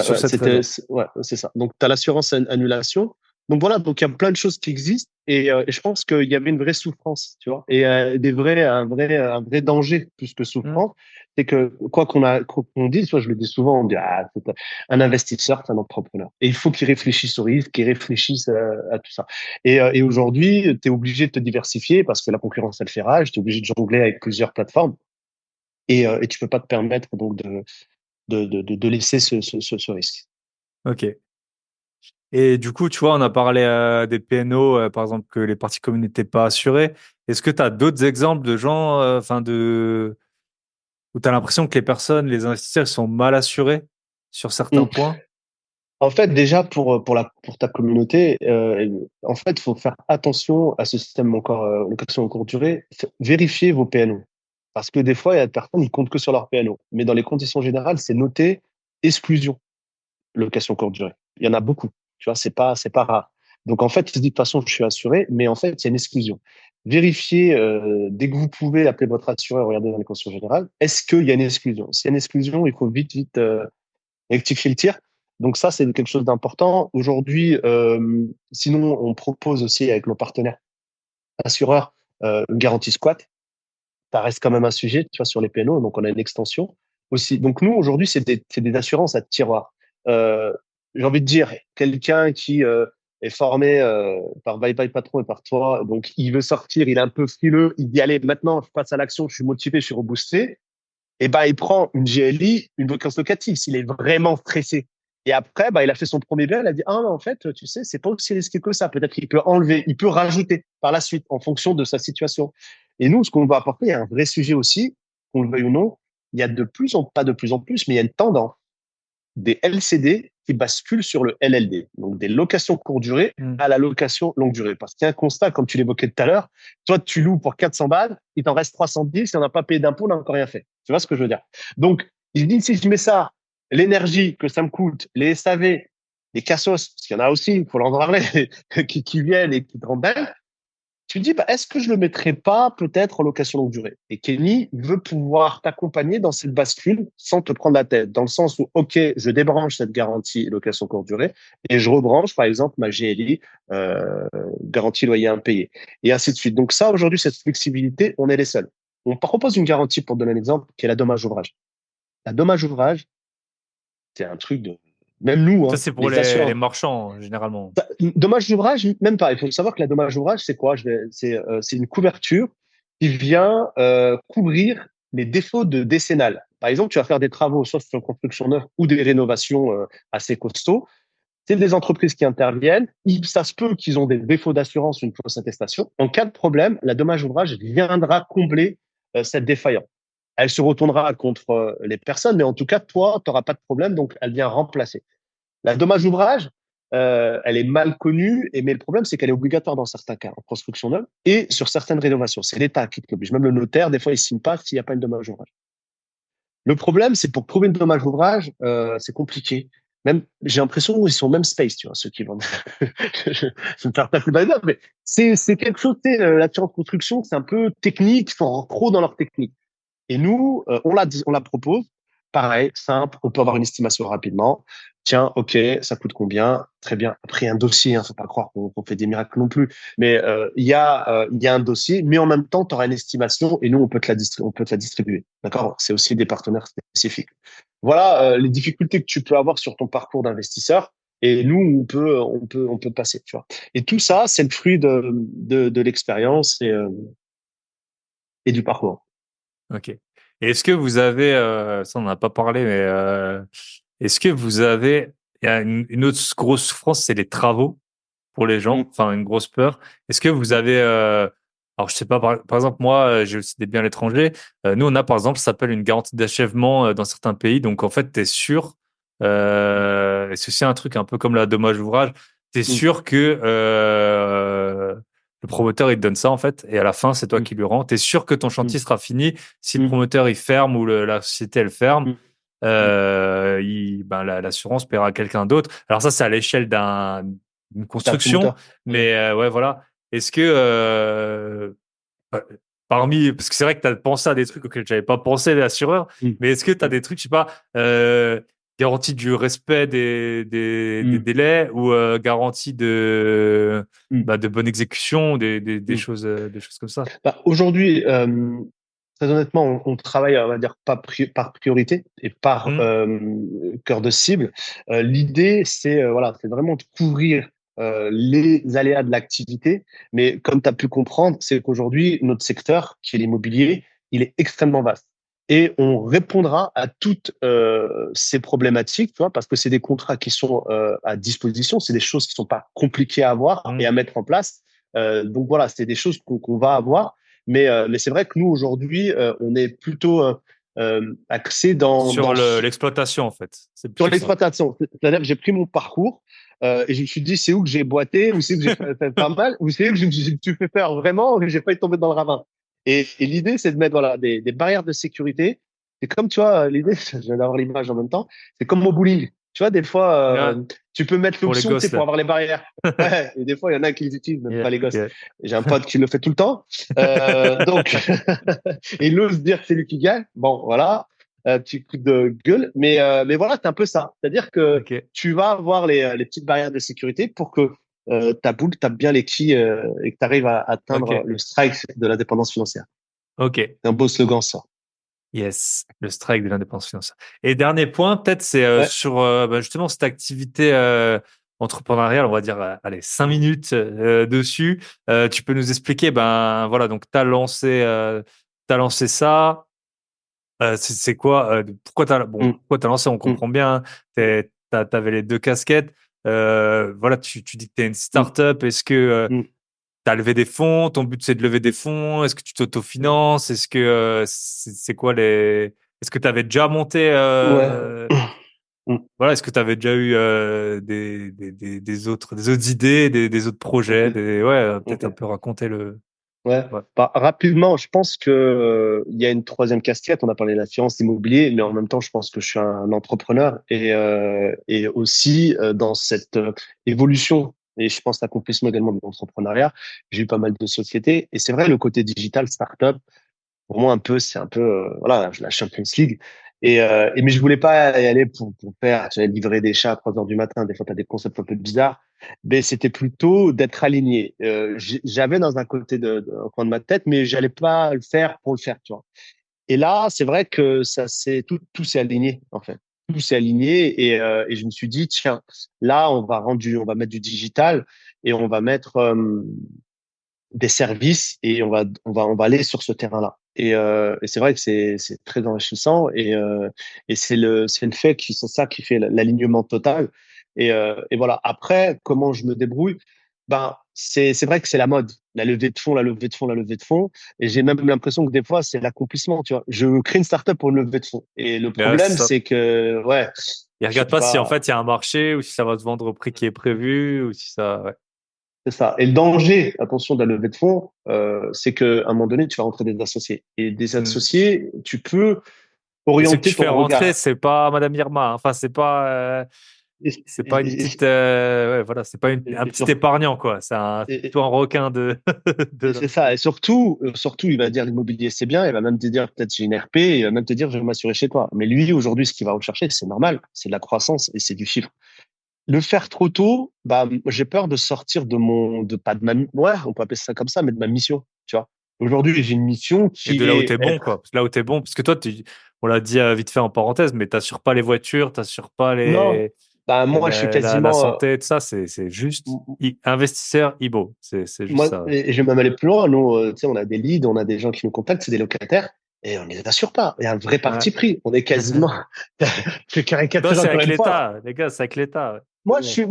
sur cette réserve. ouais, c'est ça. Donc, tu as l'assurance annulation. Donc, voilà, donc il y a plein de choses qui existent et je pense qu'il y avait une vraie souffrance, tu vois, et un vrai danger plus que Hmm. souffrance. C'est que, quoi qu'on dise, soit je le dis souvent, on dit, un investisseur, c'est un entrepreneur. Et il faut qu'il réfléchisse au risque, qu'il réfléchisse à tout ça. Et aujourd'hui, tu es obligé de te diversifier parce que la concurrence, elle fait rage, tu es obligé de jongler avec plusieurs plateformes et tu peux pas te permettre donc de laisser ce risque. Ok. Et du coup, tu vois, on a parlé des PNO, par exemple, que les parties communes n'étaient pas assurées. Est-ce que tu as d'autres exemples de gens, où tu as l'impression que les personnes, les investisseurs, ils sont mal assurés sur certains Mm. points? En fait, déjà pour ta communauté, en fait, il faut faire attention à ce système encore location en courte durée. Vérifiez vos PNO, parce que des fois, il y a des personnes qui comptent que sur leur PNO, mais dans les conditions générales, c'est noté exclusion location courte durée. Il y en a beaucoup, tu vois, c'est pas rare. Donc en fait, il se dit de toute façon, je suis assuré, mais en fait, il y a une exclusion. Vérifiez dès que vous pouvez, appeler votre assureur, regardez dans les conditions générales, est-ce qu'il y a une exclusion? S'il y a une exclusion, il faut vite rectifier le tir. Donc ça, c'est quelque chose d'important. Aujourd'hui, sinon, on propose aussi avec nos partenaires assureurs une garantie squat. Ça reste quand même un sujet, tu vois, sur les PNO. Donc on a une extension aussi. Donc nous, aujourd'hui, c'est des assurances à tiroir. Euh, j'ai envie de dire, quelqu'un qui est formé par Bye Bye Patron et par toi, donc il veut sortir, il est un peu frileux, il dit, allez, maintenant, je passe à l'action, je suis motivé, je suis reboosté, et ben il prend une GLI, une vacance locative, s'il est vraiment stressé. Et après, il a fait son premier bien, il a dit, ah, mais en fait, tu sais, c'est pas aussi risqué que ça. Peut-être qu'il peut enlever, il peut rajouter par la suite en fonction de sa situation. Et nous, ce qu'on va apporter, il y a un vrai sujet aussi, qu'on le veuille ou non, il y a pas de plus en plus, mais il y a une tendance des LCD qui basculent sur le LLD. Donc, des locations courte durée Hmm. à la location longue durée. Parce qu'il y a un constat, comme tu l'évoquais tout à l'heure, toi, tu loues pour 400 balles, il t'en reste 310, si on n'a pas payé d'impôt, on n'a encore rien fait. Tu vois ce que je veux dire? Donc, il dit, si je mets ça, l'énergie que ça me coûte, les SAV, les cassos, parce qu'il y en a aussi, il faut en parler, qui viennent et qui te rendent dingue, tu te dis, est-ce que je le mettrais pas peut-être en location longue durée? Et Kenny veut pouvoir t'accompagner dans cette bascule sans te prendre la tête, dans le sens où, OK, je débranche cette garantie location courte durée et je rebranche, par exemple, ma GLI, garantie loyer impayé, et ainsi de suite. Donc ça, aujourd'hui, cette flexibilité, on est les seuls. On propose une garantie, pour donner un exemple, qui est la dommage ouvrage. La dommage ouvrage, c'est un truc de, même nous, Ça, hein, c'est pour les les assureurs. marchands, généralement. Dommage d'ouvrage, même pas. Il faut savoir que la dommage d'ouvrage, c'est quoi? C'est une couverture qui vient couvrir les défauts de décennale. Par exemple, tu vas faire des travaux, soit sur une construction neuve ou des rénovations assez costauds. C'est des entreprises qui interviennent. Ça se peut qu'ils ont des défauts d'assurance, une fausse attestation. En cas de problème, la dommage ouvrage viendra combler cette défaillance. Elle se retournera contre les personnes, mais en tout cas, toi, tu n'auras pas de problème, donc elle vient remplacer. La dommage ouvrage, elle est mal connue, mais le problème, c'est qu'elle est obligatoire dans certains cas, en construction neuve, et sur certaines rénovations. C'est l'État qui t'oblige. Même le notaire, des fois, il ne signe pas s'il n'y a pas une dommage ouvrage. Le problème, c'est pour trouver une dommage ouvrage, c'est compliqué. Même, j'ai l'impression qu'ils sont même space, tu vois, ceux qui vendent. Je ne parle pas plus bas, mais c'est quelque chose, tu sais, l'assurance construction, c'est un peu technique, ils sont trop dans leur technique. Et nous, on la propose. Pareil, simple, on peut avoir une estimation rapidement. Tiens, ok, ça coûte combien? Très bien. Après, un dossier, hein, faut pas croire qu'on fait des miracles non plus. Mais il y a un dossier, mais en même temps, tu auras une estimation et nous, on peut te la distribuer. D'accord? C'est aussi des partenaires spécifiques. Voilà les difficultés que tu peux avoir sur ton parcours d'investisseur. Et nous, on peut passer, tu vois. Et tout ça, c'est le fruit de l'expérience et du parcours. Ok. Et est-ce que vous avez, ça on n'en a pas parlé, mais est-ce que vous avez, il y a une autre grosse souffrance, c'est les travaux pour les gens, Mm. enfin une grosse peur. Est-ce que vous avez, alors je sais pas, par exemple moi j'ai aussi des biens à l'étranger. Nous on a par exemple, ça s'appelle une garantie d'achèvement dans certains pays. Donc en fait tu es sûr, et c'est aussi un truc un peu comme la dommage ouvrage, tu es Mm. sûr que le promoteur il te donne ça en fait, et à la fin c'est toi Mm. qui lui rends. Tu es sûr que ton Mm. chantier sera fini. Si le Mm. promoteur il ferme ou la société elle ferme, Mm. Mm. l'assurance paiera à quelqu'un d'autre. Alors ça, c'est à l'échelle d'une D'un construction, promoteur. Mm. mais ouais, voilà. Est-ce que euh, parce que c'est vrai que tu as pensé à des trucs auxquels j'avais pas pensé, l'assureur, Mm. mais est-ce que tu as Mm. des trucs, je sais pas, garantie du respect des Mm. délais ou garantie Mm. de bonne exécution, Mm. des choses comme ça? Aujourd'hui, très honnêtement, on travaille, on va dire, pas par priorité et par Hmm. cœur de cible. L'idée, c'est voilà, c'est vraiment de couvrir les aléas de l'activité. Mais comme tu as pu comprendre, c'est qu'aujourd'hui, notre secteur, qui est l'immobilier, il est extrêmement vaste. et on répondra à toutes ces problématiques, tu vois, parce que c'est des contrats qui sont à disposition, c'est des choses qui sont pas compliquées à avoir et à mettre en place. Donc voilà, c'est des choses qu'on va avoir, mais c'est vrai que nous aujourd'hui, on est plutôt axé Sur l'exploitation, en fait. C'est sur plutôt ça. l'exploitation. C'est-à-dire que j'ai pris mon parcours et je me suis dit, c'est où que j'ai boité, où c'est que j'ai fait pas mal, où c'est que je me suis fait faire vraiment, que j'ai failli tomber dans le ravin. Et l'idée, c'est de mettre voilà, des barrières de sécurité. C'est comme, tu vois, l'idée, je viens d'avoir l'image en même temps, c'est comme au bowling. Tu vois, des fois, Ouais, tu peux mettre pour les l'option, tu sais, gosses, pour là. avoir les barrières. Ouais, et des fois, il y en a qui les utilisent, même Yeah, pas les gosses. yeah. J'ai un pote qui le fait tout le temps. Donc, et il ose dire que c'est lui qui gagne. Bon, voilà, petit coup de gueule. Mais voilà, c'est un peu ça. C'est-à-dire que Ok, tu vas avoir les petites barrières de sécurité pour que ta boule tape bien les quilles et que tu arrives à atteindre ok, le strike de l'indépendance financière. ok. C'est un beau slogan, ça. Yes, le strike de l'indépendance financière. Et dernier point, peut-être, c'est Ouais. sur justement cette activité entrepreneuriale, on va dire, allez, 5 minutes dessus. Tu peux nous expliquer, ben voilà, donc t'as lancé ça. C'est quoi, Mm, pourquoi t'as lancé, on mm, comprend bien, t'avais les deux casquettes. Voilà, tu dis que t'es une mm, start-up. Est-ce que mm, tu as levé des fonds? Ton but, c'est de lever des fonds? Est-ce que tu mm. t'autofinances? Est-ce que c'est quoi les... Est-ce que tu avais déjà monté Ouais. Mm, voilà, est-ce que tu avais déjà eu des autres idées, des autres ok, projets, ouais, peut-être un ok. peu raconter le... Ouais. Ouais. Bah, rapidement, je pense que il y a une troisième casquette. On a parlé de la finance immobilier, mais en même temps, je pense que je suis un entrepreneur et aussi dans cette évolution. Et je pense l'accomplissement également de l'entrepreneuriat. J'ai eu pas mal de sociétés. Et c'est vrai, le côté digital, startup, pour moi, c'est un peu, voilà, la Champions League. Mais je voulais pas y aller pour faire, tu sais, livrer des chats à 3 heures du matin. Des fois, tu as des concepts un peu bizarres. Mais c'était plutôt d'être aligné. J'avais dans un côté un coin de ma tête, mais j'allais pas le faire pour le faire, tu vois. Et là, c'est vrai que tout s'est aligné, en fait. Tout s'est aligné et je me suis dit, tiens, là, on va mettre du digital et on va mettre, des services et on va aller sur ce terrain-là. Et c'est vrai que c'est très enrichissant et c'est le fait que c'est ça qui fait l'alignement total. Et voilà. Après, comment je me débrouille? Ben, c'est vrai que c'est la mode. La levée de fonds, la levée de fonds, la levée de fonds. Et j'ai même l'impression que des fois, c'est l'accomplissement, tu vois. Je crée une startup pour une levée de fonds. Et le Ouais, c'est problème, ça. c'est que, ouais, Il je sais regarde pas si en pas. fait il y a un marché ou si ça va se vendre au prix qui est prévu ou si ça... Ouais. C'est ça. Et le danger, attention, de la levée de fonds, c'est qu'à un moment donné, tu vas rentrer des associés. Et des Hmm. associés, tu peux Et ceux que orienter tu fais ton rentrer, regard. c'est pas Madame Irma, hein. Enfin, Et, c'est pas une et- petite, et- ouais, voilà, c'est pas un et petit épargnant, quoi. C'est et- plutôt un requin de, et c'est ça. Et surtout, il va dire l'immobilier, c'est bien. Il va même te dire, peut-être j'ai une RP, et il va même te dire, je vais m'assurer chez toi. Mais lui, aujourd'hui, ce qu'il va rechercher, c'est normal. C'est de la croissance et c'est du chiffre. Le faire trop tôt, bah, j'ai peur de sortir pas de ouais, on peut appeler ça comme ça, mais de ma mission, tu vois. Aujourd'hui, j'ai une mission et qui de là où est t'es bon, être, quoi. Parce que là où t'es bon, parce que toi, on l'a dit vite fait en parenthèse, mais t'assures pas les voitures, t'assures pas non, bah, moi, je suis la quasiment, santé, tout ça, c'est juste investisseur IBO. C'est juste moi, ça. et je vais même aller plus loin. Nous, tu sais, on a des leads, on a des gens qui nous contactent, c'est des locataires, et on ne les assure pas. Il y a un vrai Ouais. parti pris. On est quasiment, je Non, caricature c'est encore avec une fois. l'État, les gars, c'est avec l'État. Ouais. Je suis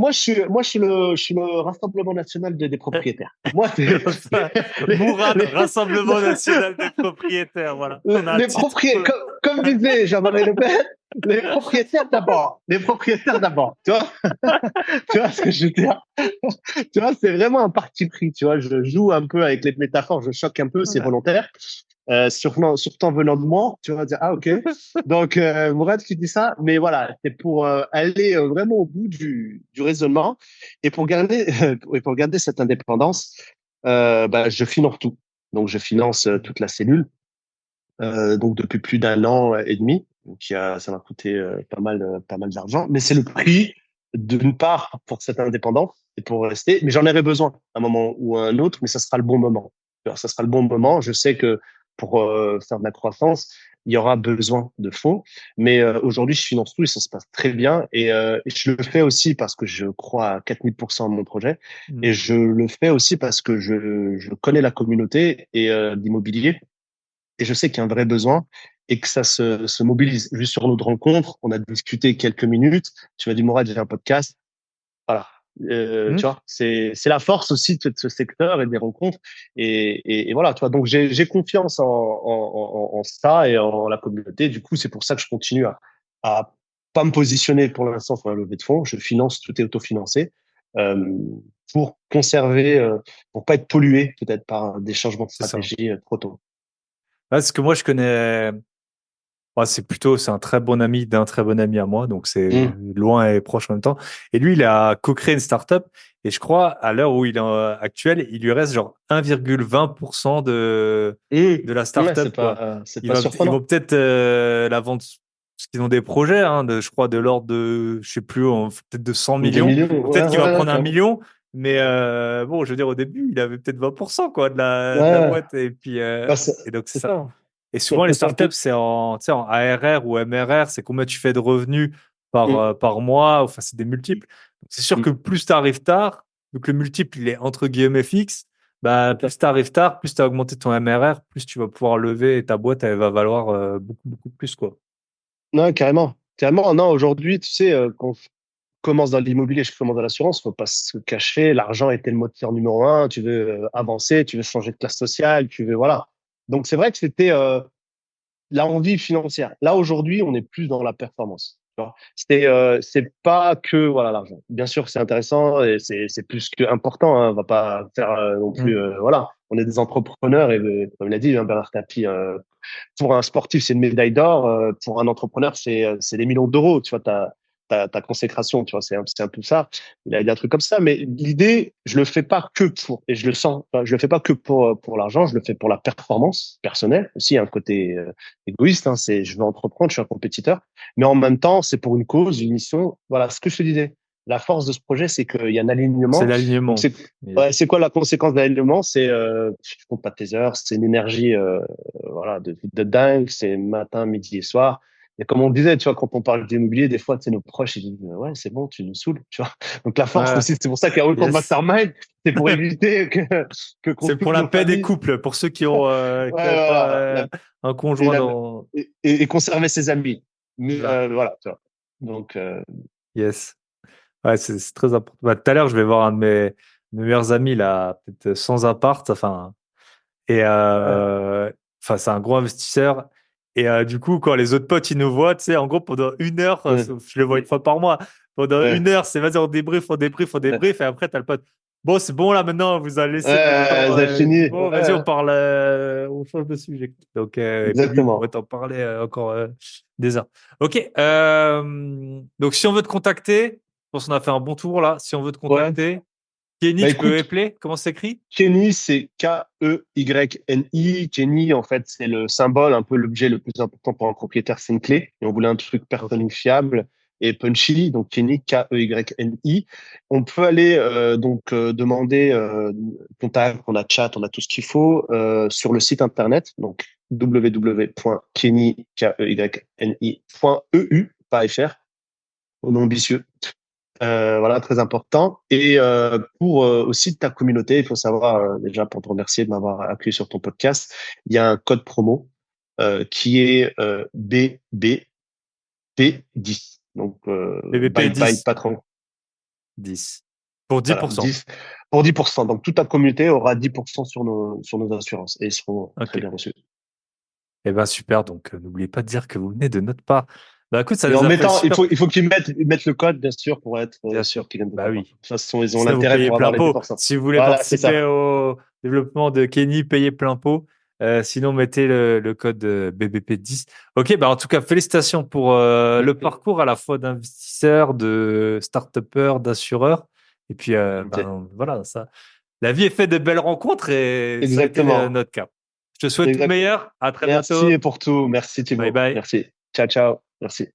le Rassemblement national des propriétaires. Moi, c'est, Enfin, les, Mourad, les, Rassemblement national des propriétaires, voilà. On a un les titre. propriétaires, comme disait Jean-Marie Le Pen, les propriétaires d'abord. Les propriétaires d'abord. Tu vois, tu vois ce que je veux dire? Tu vois, c'est vraiment un parti pris. Tu vois, je joue un peu avec les métaphores, je choque un peu, c'est Ouais. volontaire. Surtout en venant de moi, tu vas dire, ah, ok. Donc, Mourad qui dit ça, mais voilà, c'est pour aller vraiment au bout du raisonnement et pour garder, et pour garder cette indépendance, bah, je finance tout. Donc, je finance toute la cellule, donc depuis plus d'un an et demi. Donc, ça m'a coûté pas mal d'argent, mais c'est le prix d'une part pour cette indépendance et pour rester. Mais j'en aurai besoin à un moment ou à un autre, mais ça sera le bon moment. Alors, ça sera le bon moment. Je sais que pour faire de la croissance, il y aura besoin de fonds. Mais aujourd'hui, je finance tout et ça se passe très bien. Et je le fais aussi parce que je crois à 4000% à mon projet. Mm. Et je le fais aussi parce que je connais la communauté et d'immobilier et je sais qu'il y a un vrai besoin. et que ça se mobilise. Juste sur notre rencontre, on a discuté quelques minutes. Tu m'as dit, Mourad, j'ai un podcast. Voilà. Tu vois, c'est la force aussi de ce secteur et des rencontres. Et voilà, tu vois. Donc, j'ai confiance en ça et en la communauté. Du coup, c'est pour ça que je continue à pas me positionner pour l'instant sur la levée de fonds. Je finance, tout est autofinancé, euh, pour conserver, pour pas être pollué peut-être par des changements de C'est ça. stratégie trop tôt. Parce que moi, je connais. Ouais, c'est un très bon ami d'un très bon ami à moi, donc c'est Mmh. loin et proche en même temps. Et lui, il a co-créé une startup et je crois à l'heure où il est actuel, il lui reste genre 1,20% Mmh. de la Ouais, startup quoi. c'est pas Ils vont surprenant. peut-être la vendre parce qu'ils ont des projets je crois de l'ordre de je sais plus peut-être de 100 Des millions millions. ou Ouais, peut-être qu'il va ouais, prendre un clairement. million. Mais bon, je veux dire au début, il avait peut-être 20% quoi de la Ouais, boîte et puis bah, et donc c'est c'est ça. ça. Et Ça souvent, les peut startups, taper. c'est tu sais, en ARR ou MRR, c'est combien tu fais de revenus par mois. Enfin, c'est des multiples. Donc, c'est sûr Mmh. que plus tu arrives tard, donc le multiple, il est entre guillemets fixe, bah, plus tu arrives tard, plus tu as augmenté ton MRR, plus tu vas pouvoir lever et ta boîte, elle va valoir beaucoup, beaucoup plus, quoi. Non, carrément. Carrément, non, aujourd'hui, tu sais, quand on commence dans l'immobilier, je commence dans l'assurance, faut pas se cacher. L'argent était le moteur numéro un. Tu veux avancer, tu veux changer de classe sociale, tu veux, voilà. Donc, c'est vrai que c'était l'envie financière. Là, aujourd'hui, on est plus dans la performance. Tu vois. C'est pas que, voilà, l'argent. Bien sûr, c'est intéressant et c'est plus que important, hein. On va pas faire non plus, Mm. voilà. On est des entrepreneurs et comme l'a dit hein, Bernard Tapie, pour un sportif, c'est une médaille d'or. Pour un entrepreneur, c'est des millions d'euros. Tu vois, ta consécration, tu vois, c'est un peu ça. Il a dit un truc comme ça. Mais l'idée, je le fais pas que pour, et je le sens, enfin, je le fais pas que pour l'argent, je le fais pour la performance personnelle. Aussi, il y a un côté égoïste, hein, c'est je veux entreprendre, je suis un compétiteur. Mais en même temps, c'est pour une cause, une mission. Voilà, ce que je te disais. La force de ce projet, c'est qu'il y a un C'est alignement. Donc, l'alignement. c'est ouais, c'est quoi la conséquence de l'alignement? C'est, je compte pas tes heures, c'est une énergie voilà, de dingue, c'est matin, midi et soir. Et comme on disait, tu vois, quand on parle d'immobilier, des fois, tu sais, nos proches, ils disent, ouais, c'est bon, tu nous saoules, tu vois. Donc, la force Ouais, aussi, c'est pour ça qu'il y a autant de yes. mastermind, c'est pour éviter qu'on C'est pour soude la nos paix des familles. couples, pour ceux Ouais, qui n'avaient pas voilà. un Et, conjoint la, dans. et conserver ses amis. Mais, C'est ça. voilà, tu vois. Donc, Yes. Ouais, c'est très important. Bah, tout à l'heure, je vais voir un de mes meilleurs amis, là, peut-être sans appart, enfin, et ouais, enfin, c'est un gros investisseur. Et du coup, quand les autres potes, ils nous voient, tu sais, en gros, pendant une heure, ouais, je le vois une fois par mois, pendant une ouais, heure, c'est vas-y, on débrief, et après, t'as le pote. Bon, c'est bon, là, maintenant, vous allez laisser votre temps, ça c'est finit. bon, vas-y, Ouais, on change de sujet. Donc, et puis lui, il pourrait exactement. t'en parler encore des heures. Ok, donc si on veut te contacter, je pense qu'on a fait un bon tour là. Si on veut te Ouais. contacter, Kenny, Bah, tu peux écoute, appeler? Comment ça s'écrit? Kenny, c'est Keyni. Kenny, en fait, c'est le symbole, un peu l'objet le plus important pour un propriétaire, c'est une clé. Et on voulait un truc Ok. personnifiable et punchy, donc Kenny, Keyni. On peut aller demander contact, on a chat, on a tout ce qu'il faut sur le site internet, donc www.kenny.eu, pas fr, au nom ambitieux. Voilà, très important. Et pour aussi ta communauté, il faut savoir déjà pour te remercier de m'avoir accueilli sur ton podcast, il y a un code promo qui est BBP10. Donc BBP bye bye 10. patron. 10. Pour Voilà, 10%. 10 pour 10%. Donc toute ta communauté aura 10% sur nos assurances et ils seront très Ok. bien reçus. Eh ben super. Donc n'oubliez pas de dire que vous venez de notre part. Bah écoute, ça Et nous en a fait mettant, super. il faut ils mettent le code, bien sûr, pour être Bien sûr. sûr qu'ils viennent de Bah ta part. De oui. toute façon, ils ont Sinon, vous l'intérêt payez pour avoir plein les pot. 10%. Si vous voulez Voilà, c'est participer ça. au développement de Kenny, payez plein pot. Sinon, mettez le code BBP10. Ok, bah en tout cas, félicitations pour le parcours à la fois d'investisseur, de start-upper, d'assureur. Et puis, ben voilà, ça. La vie est faite de belles rencontres et ça a été Exactement. notre cas. Je te souhaite tout le Exact. meilleur. À très Merci bientôt. pour tout. Merci Bye Thibaut. bye. Merci. Ciao, ciao. Merci.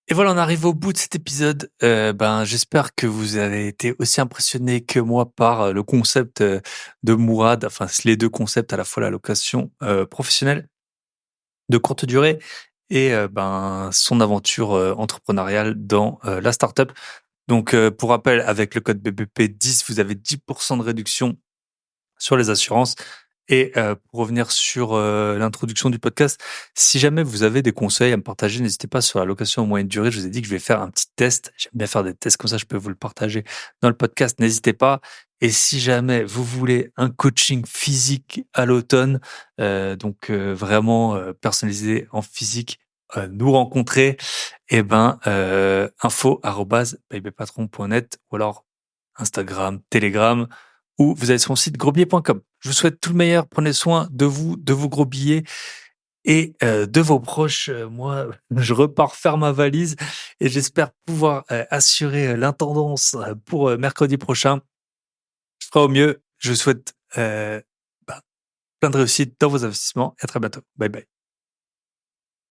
Et voilà, on arrive au bout de cet épisode. Ben, j'espère que vous avez été aussi impressionné que moi par le concept de Mourad, enfin les deux concepts à la fois la location professionnelle de courte durée et ben son aventure entrepreneuriale dans la startup. Donc, pour rappel, avec le code BBP 10, vous avez 10% de réduction sur les assurances Et pour revenir sur l'introduction du podcast, si jamais vous avez des conseils à me partager, n'hésitez pas sur la location en moyenne durée. Je vous ai dit que je vais faire un petit test. J'aime bien faire des tests comme ça, je peux vous le partager dans le podcast. N'hésitez pas. Et si jamais vous voulez un coaching physique à l'automne, donc vraiment personnalisé en physique, nous rencontrer, eh ben info@bybypatron.net ou alors Instagram, Telegram, ou vous allez sur mon site grosbillets.com. Je vous souhaite tout le meilleur. Prenez soin de vous, de vos gros billets et de vos proches. Moi, je repars faire ma valise et j'espère pouvoir assurer l'intendance pour mercredi prochain. Je ferai au mieux. Je vous souhaite plein de réussite dans vos investissements et à très bientôt. Bye bye.